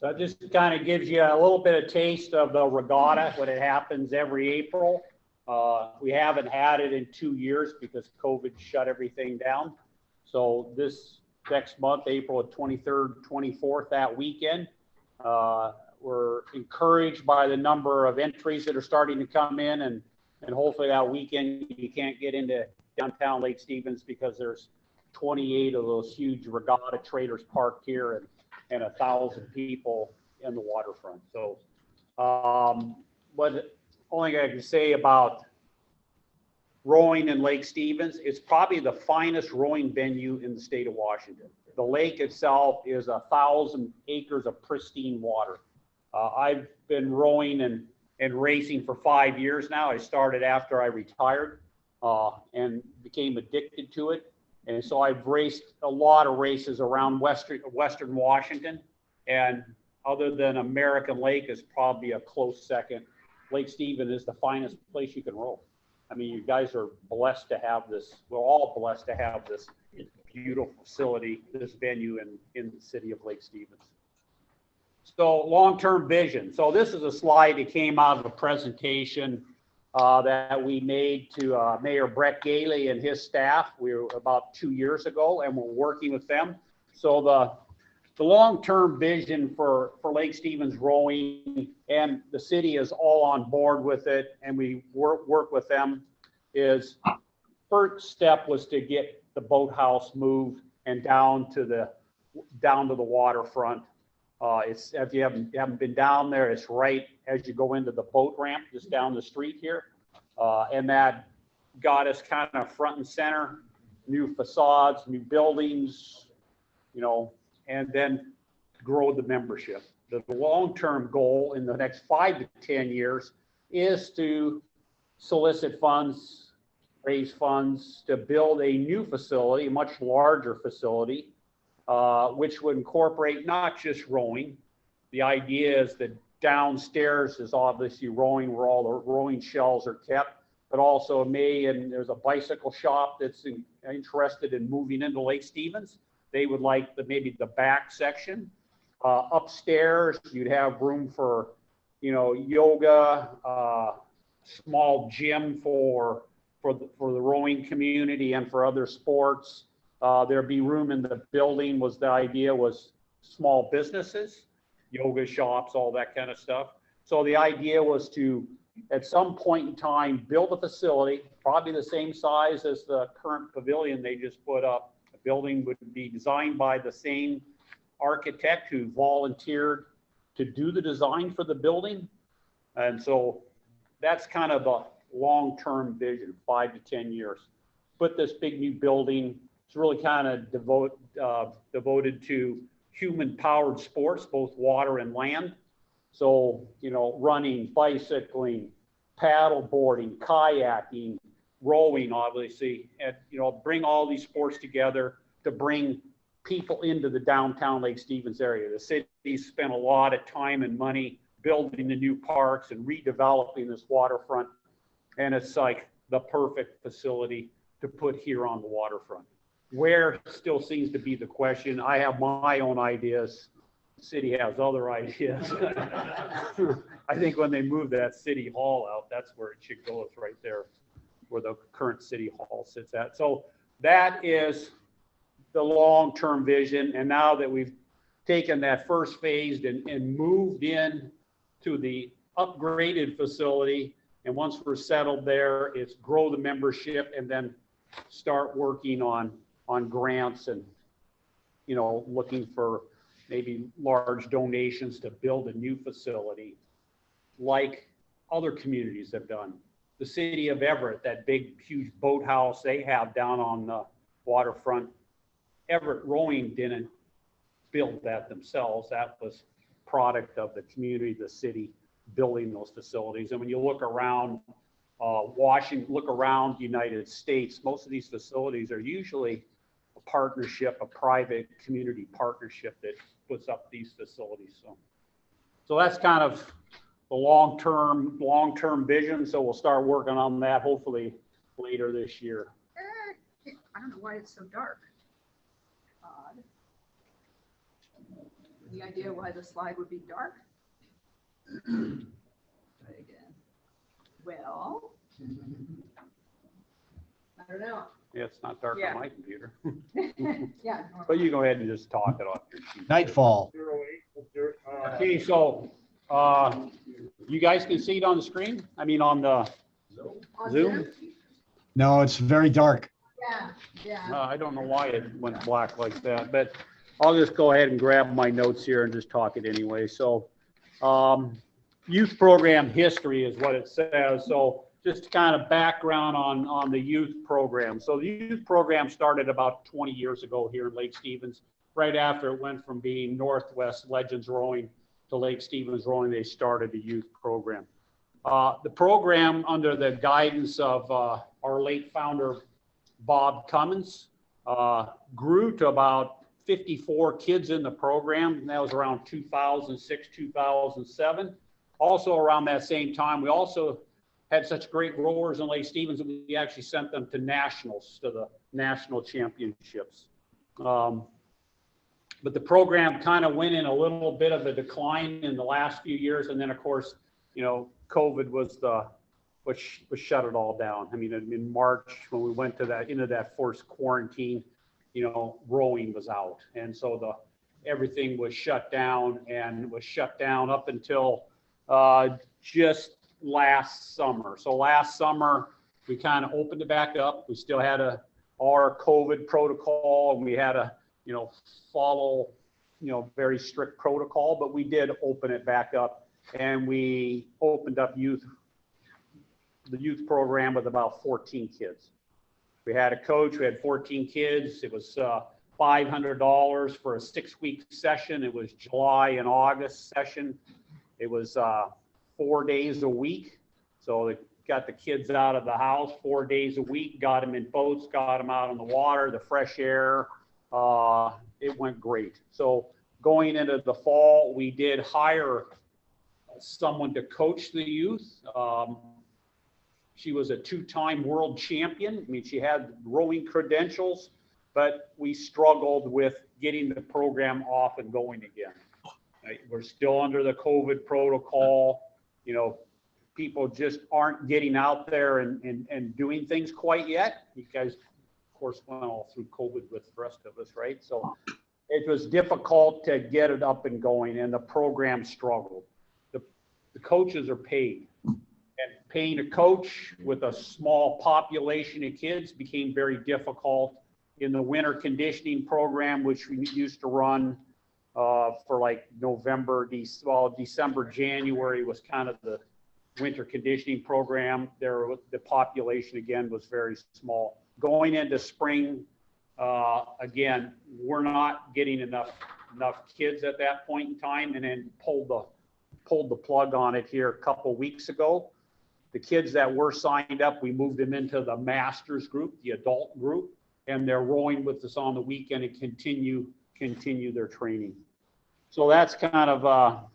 So that just kind of gives you a little bit of taste of the regatta when it happens every April. We haven't had it in 2 years because COVID shut everything down. So this next month, April 23rd, 24th, that weekend, we're encouraged by the number of entries that are starting to come in, and hopefully that weekend you can't get into downtown Lake Stevens because there's 28 of those huge regatta trailers parked here and 1,000 people in the waterfront. So what only I can say about rowing in Lake Stevens, it's probably the finest rowing venue in the state of Washington. The lake itself is 1,000 acres of pristine water. I've been rowing and racing for 5 years now. I started after I retired and became addicted to it. And so I've raced a lot of races around Western Washington. And other than American Lake is probably a close second. Lake Stevens is the finest place you can row. I mean, you guys are blessed to have this. We're all blessed to have this beautiful facility, this venue in the city of Lake Stevens. So long-term vision. So this is a slide that came out of a presentation that we made to Mayor Brett Gailey and his staff. We were about 2 years ago, and we're working with them. So the long-term vision for Lake Stevens rowing, and the city is all on board with it, and we work with them, is first step was to get the boathouse moved and down to the waterfront. It's, if you haven't been down there, it's right as you go into the boat ramp, just down the street here. And that got us kind of front and center, new facades, new buildings, you know, and then grow the membership. The long-term goal in the next 5 to 10 years is to solicit funds, raise funds to build a new facility, a much larger facility, which would incorporate not just rowing. The idea is that downstairs is obviously rowing, where all the rowing shells are kept, but also and there's a bicycle shop that's interested in moving into Lake Stevens. They would like maybe the back section. Upstairs, you'd have room for, you know, yoga, small gym for the rowing community and for other sports. There'd be room in the building. The idea was small businesses, yoga shops, all that kind of stuff. So the idea was to, at some point in time, build a facility, probably the same size as the current pavilion they just put up. The building would be designed by the same architect who volunteered to do the design for the building. And so that's kind of a long-term vision, 5 to 10 years. Put this big new building. It's really kind of devoted to human-powered sports, both water and land. So, you know, running, bicycling, paddle boarding, kayaking, rowing, obviously, and, you know, bring all these sports together to bring people into the downtown Lake Stevens area. The city spent a lot of time and money building the new parks and redeveloping this waterfront. And it's like the perfect facility to put here on the waterfront. Where still seems to be the question. I have my own ideas. The city has other ideas. I think when they move that city hall out, that's where it should go. It's right there where the current city hall sits at. So that is the long-term vision. And now that we've taken that first phase and moved in to the upgraded facility, and once we're settled there, it's grow the membership and then start working on grants and, you know, looking for maybe large donations to build a new facility like other communities have done. The city of Everett, that big, huge boathouse they have down on the waterfront, Everett Rowing didn't build that themselves. That was product of the community, the city building those facilities. And when you look around Washington, look around the United States, most of these facilities are usually a partnership, a private community partnership that puts up these facilities. So that's kind of the long-term vision. So we'll start working on that hopefully later this year. I don't know why it's so dark. Odd. Any idea why the slide would be dark? Try again. Well, I don't know. Yeah, it's not dark Yeah. on my computer. Yeah. But you go ahead and just talk it off your sheet. Nightfall. Okay, so, you guys can see it on the screen? I mean, on the Zoom? No, it's very dark. Yeah, yeah. I don't know why it went black like that, but I'll just go ahead and grab my notes here and just talk it anyway. So, youth program history is what it says. So just kind of background on the youth program. So the youth program started about 20 years ago here in Lake Stevens. Right after it went from being Northwest Legends Rowing to Lake Stevens Rowing, they started a youth program. The program, under the guidance of our late founder, Bob Cummins, grew to about 54 kids in the program, and that was around 2006, 2007. Also around that same time, we also had such great rowers in Lake Stevens that we actually sent them to nationals, to the national championships. But the program kind of went in a little bit of a decline in the last few years, and then of course, you know, COVID was shut it all down. I mean, in March, when we went to into that first quarantine, you know, rowing was out. And so everything was shut down, and was shut down up until just last summer. So last summer, we kind of opened it back up. We still had our COVID protocol, and we had to, you know, follow, you know, very strict protocol, but we did open it back up, and we opened up the youth program with about 14 kids. We had a coach, we had 14 kids. It was $500 for a 6-week session. It was July and August session. It was 4 days a week. So they got the kids out of the house 4 days a week, got them in boats, got them out on the water, the fresh air. It went great. So going into the fall, we did hire someone to coach the youth. She was a 2-time world champion. I mean, she had rowing credentials, but we struggled with getting the program off and going again. Right? We're still under the COVID protocol. You know, people just aren't getting out there and doing things quite yet. You guys, of course, went all through COVID with the rest of us, right? So it was difficult to get it up and going, and the program struggled. The coaches are paid. And paying a coach with a small population of kids became very difficult. In the winter conditioning program, which we used to run for like December, January was kind of the winter conditioning program. The population again was very small. Going into spring, again, we're not getting enough kids at that point in time, and then pulled the plug on it here a couple weeks ago. The kids that were signed up, we moved them into the masters group, the adult group, and they're rowing with us on the weekend and continue their training. So that's kind of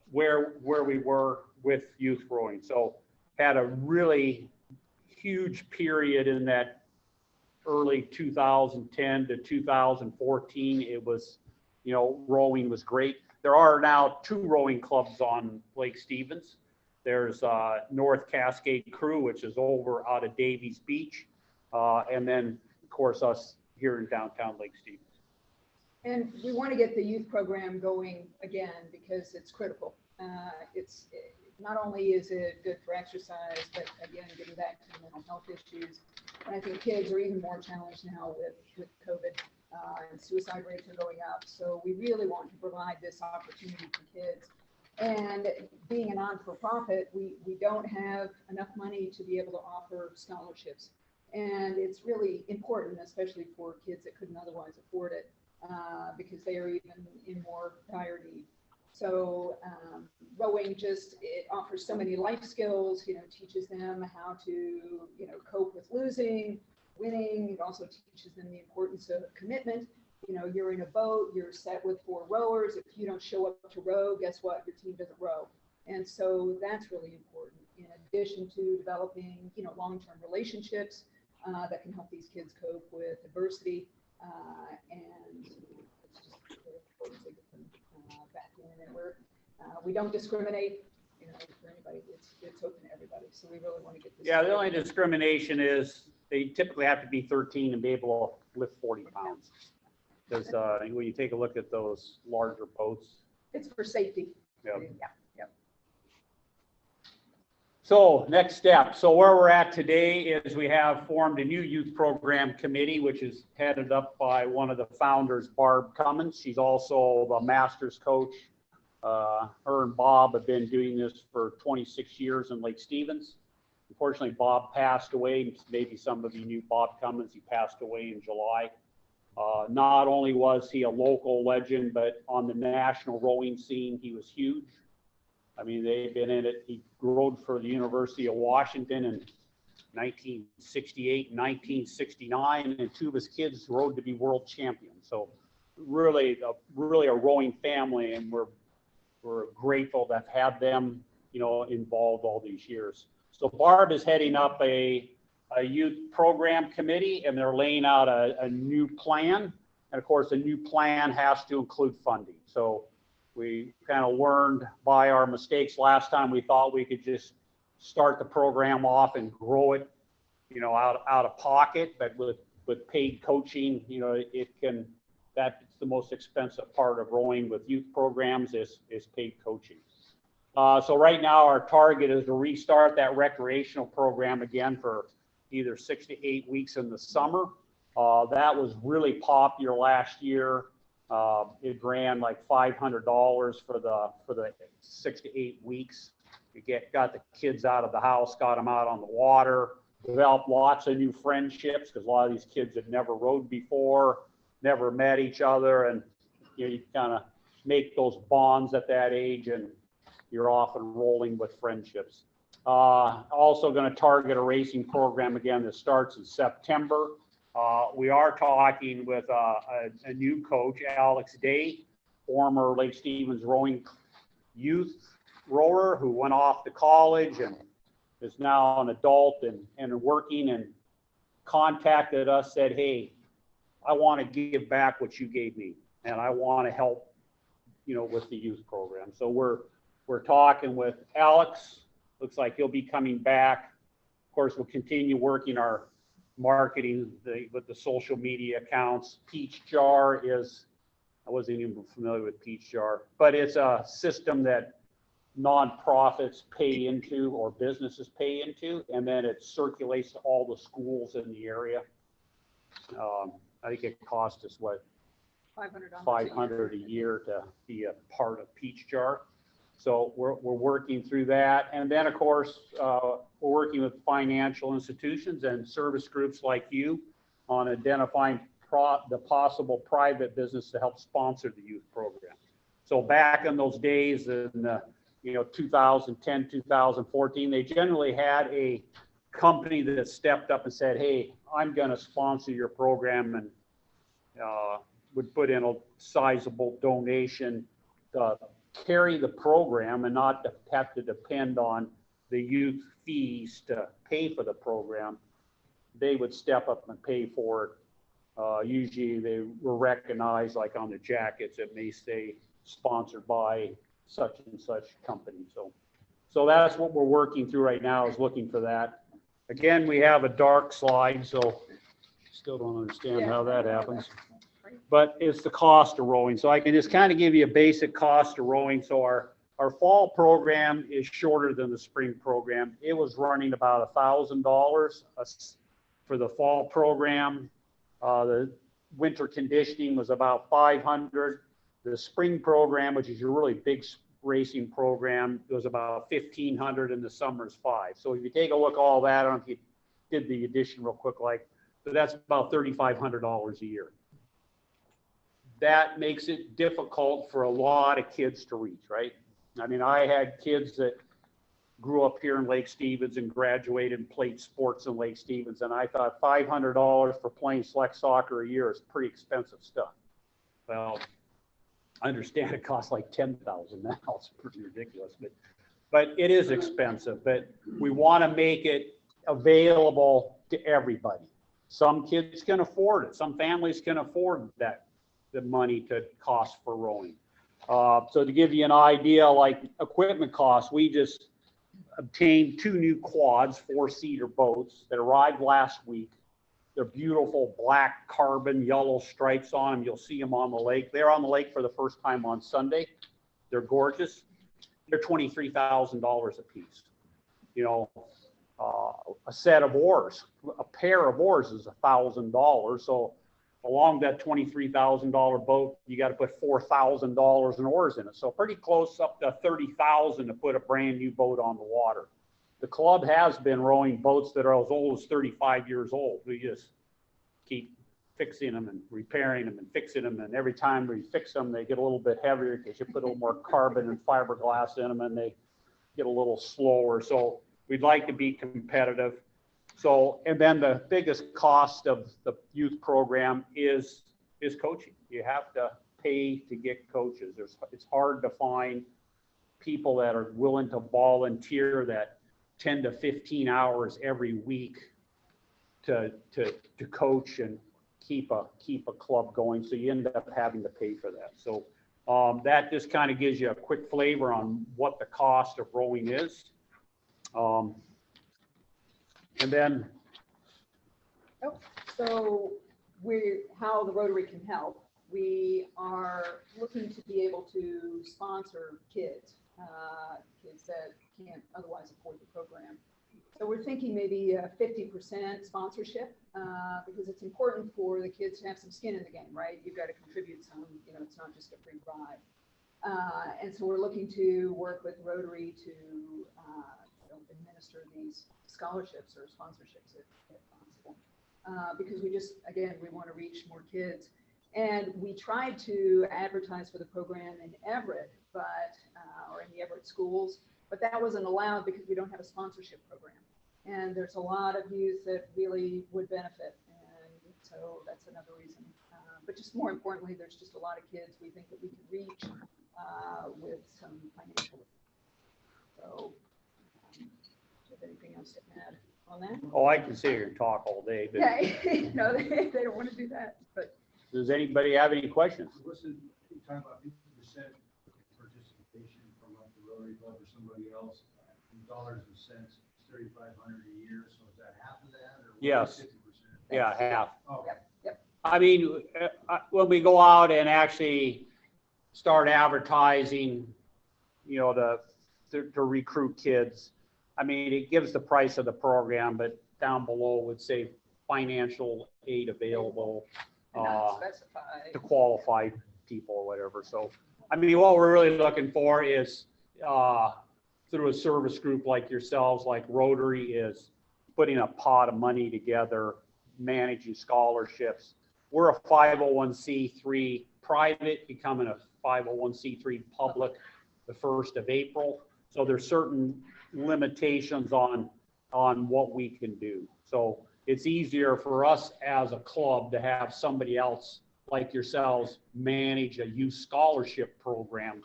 where we were with youth rowing. So had a really huge period in that early 2010 to 2014. It was, you know, rowing was great. There are now 2 rowing clubs on Lake Stevens. There's North Cascade Crew, which is over out of Davies Beach. And then, of course, us here in downtown Lake Stevens. And we want to get the youth program going again because it's critical. It's not only is it good for exercise, but again, getting back to the mental health issues. And I think kids are even more challenged now with COVID, and suicide rates are going up. So we really want to provide this opportunity for kids. And being a non-for-profit, we don't have enough money to be able to offer scholarships. And it's really important, especially for kids that couldn't otherwise afford it, because they are even in more dire need. So rowing it offers so many life skills, you know, teaches them how to, you know, cope with losing, winning. It also teaches them the importance of commitment. You know, you're in a boat, you're set with 4 rowers. If you don't show up to row, guess what? Your team doesn't row. And so that's really important, in addition to developing, you know, long-term relationships that can help these kids cope with adversity. And it's just really important to We don't discriminate, you know, for anybody. It's open to everybody. So we really want to get this. Yeah, the only discrimination is they typically have to be 13 and be able to lift 40 pounds. Because when you take a look at those larger boats. It's for safety. Yeah. Yeah. So next step. So where we're at today is we have formed a new youth program committee, which is headed up by one of the founders, Barb Cummins. She's also the master's coach. Her and Bob have been doing this for 26 years in Lake Stevens. Unfortunately, Bob passed away. Maybe some of you knew Bob Cummins. He passed away in July. Not only was he a local legend, but on the national rowing scene, he was huge. I mean, they've been in it. He rowed for the University of Washington in 1968 and 1969, and two of his kids rowed to be world champions. So really a rowing family, and we're grateful to have had them, you know, involved all these years. So Barb is heading up a youth program committee, and they're laying out a new plan. And of course, a new plan has to include funding. So we kind of learned by our mistakes last time. We thought we could just start the program off and grow it, you know, out of pocket, but with paid coaching, you know, that's the most expensive part of rowing with youth programs is paid coaching. So right now our target is to restart that recreational program again for either 6 to 8 weeks in the summer. That was really popular last year. It ran like $500 for the 6 to 8 weeks. We got the kids out of the house, got them out on the water, developed lots of new friendships because a lot of these kids had never rowed before, never met each other, and you know, you kind of make those bonds at that age, and you're off and rolling with friendships. Also going to target a racing program again that starts in September. We are talking with a new coach, Alex Day, former Lake Stevens rowing youth rower who went off to college and is now an adult and working, and contacted us, said, hey, I want to give back what you gave me, and I want to help, you know, with the youth program. So we're talking with Alex. Looks like he'll be coming back. Of course, we'll continue working our marketing with the social media accounts. Peach Jar is, I wasn't even familiar with Peach Jar, but it's a system that nonprofits pay into or businesses pay into, and then it circulates to all the schools in the area. I think it cost us what, $500 a year to be a part of Peach Jar. So we're working through that. And then of course, we're working with financial institutions and service groups like you on identifying the possible private business to help sponsor the youth program. So back in those days in 2010, 2014, they generally had a company that stepped up and said, hey, I'm going to sponsor your program, and would put in a sizable donation to carry the program and not to have to depend on the youth fees to pay for the program. They would step up and pay for it. Usually they were recognized, like on the jackets, it may say sponsored by such and such company. So that's what we're working through right now, is looking for that. Again, we have a dark slide, so still don't understand how that happens. But it's the cost of rowing. So I can just kind of give you a basic cost of rowing. So our fall program is shorter than the spring program. It was running about $1,000 for the fall program. The winter conditioning was about $500. The spring program, which is your really big racing program, was about $1,500, and the summer's $500. So if you take a look at all that, I don't know if you did the addition real quick, but that's about $3,500 a year. That makes it difficult for a lot of kids to reach, right? I mean, I had kids that grew up here in Lake Stevens and graduated and played sports in Lake Stevens, and I thought $500 for playing select soccer a year is pretty expensive stuff. Well, I understand it costs like $10,000 now. It's pretty ridiculous, but it is expensive. But we want to make it available to everybody. Some kids can afford it. Some families can afford the money to cost for rowing. So to give you an idea, like equipment costs, we just obtained 2 new quads, 4-seater boats that arrived last week. They're beautiful black carbon yellow stripes on them. You'll see them on the lake. They're on the lake for the first time on Sunday. They're gorgeous. They're $23,000 a piece. You know, a set of oars, a pair of oars is $1,000. So along that $23,000 boat, you got to put $4,000 in oars in it. So pretty close up to $30,000 to put a brand new boat on the water. The club has been rowing boats that are as old as 35 years old. We just keep fixing them and repairing them and fixing them. And every time we fix them, they get a little bit heavier because you put a little more carbon and fiberglass in them and they get a little slower. So we'd like to be competitive. So, and then the biggest cost of the youth program is coaching. You have to pay to get coaches. It's hard to find people that are willing to volunteer that 10 to 15 hours every week to coach and keep a club going. So you end up having to pay for that. So that just kind of gives you a quick flavor on what the cost of rowing is. And then. So how the Rotary can help. We are looking to be able to sponsor kids that can't otherwise afford the program. So we're thinking maybe a 50% sponsorship because it's important for the kids to have some skin in the game, right? You've got to contribute some, you know, it's not just a free ride. And so we're looking to work with Rotary to administer these scholarships or sponsorships if possible. Because we want to reach more kids. And we tried to advertise for the program in Everett, or in the Everett schools, but that wasn't allowed because we don't have a sponsorship program. And there's a lot of youth that really would benefit. And so that's another reason. But just more importantly, there's just a lot of kids we think that we could reach with some financial. So, do you have anything else to add on that? Oh, I can sit here and talk all day. But Okay, no, they don't want to do that, but. Does anybody have any questions? What's the, you talking about 50% participation from like the Rotary Club or somebody else, in dollars and cents, $3,500 a year, so is that half of that? Or Yes. 50%? Yeah, half. Oh. Yep. I mean, when we go out and actually start advertising, you know, to recruit kids, I mean, it gives the price of the program, but down below would say financial aid available to qualified people or whatever. So, I mean, what we're really looking for is through a service group like yourselves, like Rotary, is putting a pot of money together, managing scholarships. We're a 501c3 private, becoming a 501c3 public the 1st of April. So there's certain limitations on what we can do. So it's easier for us as a club to have somebody else like yourselves manage a youth scholarship program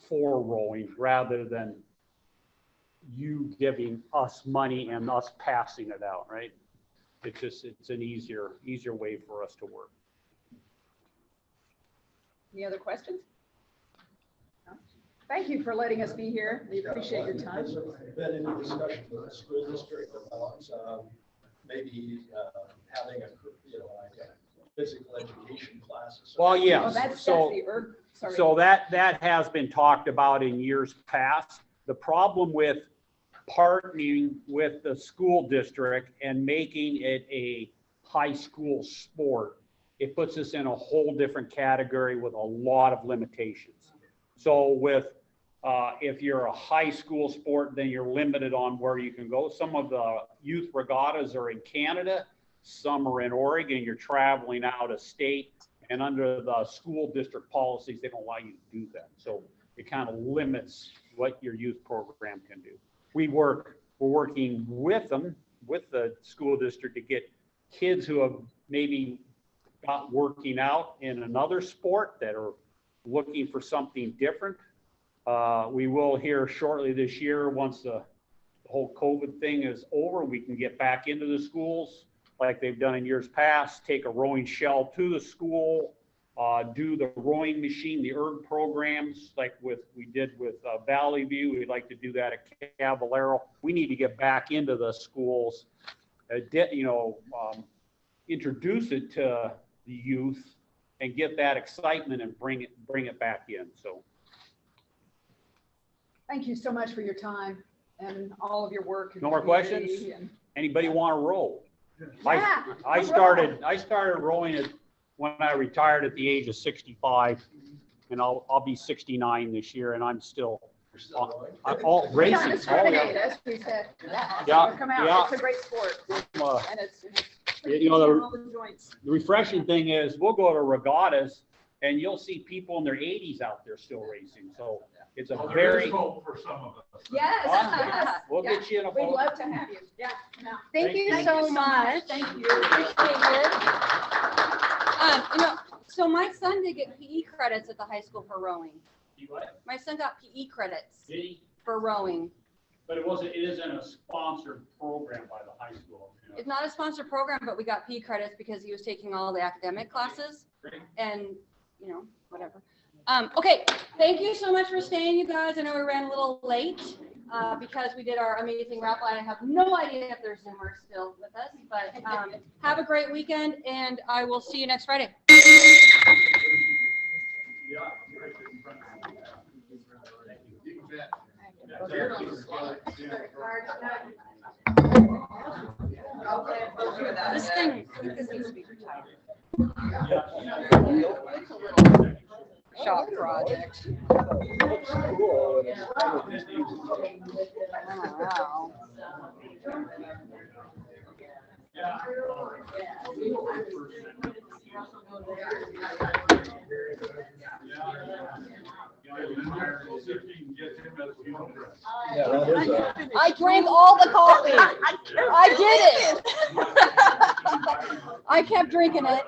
for rowing rather than you giving us money and us passing it out, right? It's an easier way for us to work. Any other questions? No? Thank you for letting us be here. We appreciate your time. Has there been any discussion with the school district about maybe having like a physical education classes? Well, yes. Oh, that's So the sorry. So that has been talked about in years past. The problem with partnering with the school district and making it a high school sport, it puts us in a whole different category with a lot of limitations. So with if you're a high school sport, then you're limited on where you can go. Some of the youth regattas are in Canada, some are in Oregon. You're traveling out of state, and under the school district policies, they don't allow you to do that. So it kind of limits what your youth program can do. We're working with them, with the school district, to get kids who have maybe got working out in another sport that are looking for something different. We will hear shortly this year, once the whole COVID thing is over, we can get back into the schools like they've done in years past, take a rowing shell to the school, do the rowing machine, the ERG programs, like we did with Valley View. We'd like to do that at Cavallaro. We need to get back into the schools, introduce it to the youth and get that excitement and bring it back in. So. Thank you so much for your time and all of your work. in No more community questions? and- Anybody want to row? Yeah, I started rowing when I retired at the age of 65, and I'll be 69 this year, and I'm still all We don't racing. discriminate, as we said. Yeah, Come out, yeah. it's a great sport. Uh, And it's you know, all the joints. The refreshing thing is we'll go to regattas and you'll see people in their 80s out there still racing. So it's a Well, there very. is hope for some of us. Yes, yes. We'll yeah. get you in a We'd photo. love to have you. Yeah. come out. Thank you so much. Thank you. Appreciate it. So my son did get PE credits at the high school for rowing. My son got PE credits Did he? for rowing. But it isn't a sponsored program by the high school. You know. It's not a sponsored program, but we got PE credits because he was taking all the academic classes Great. and, whatever. Okay, thank you so much for staying, you guys. I know we ran a little late because we did our amazing raffle. I have no idea if there's Zoomers still with us, but have a great weekend and I will see you next Friday. Yeah. You bet. This thing needs to be retired. Shop project. Wow. I drank all the coffee. I did it. I kept drinking it.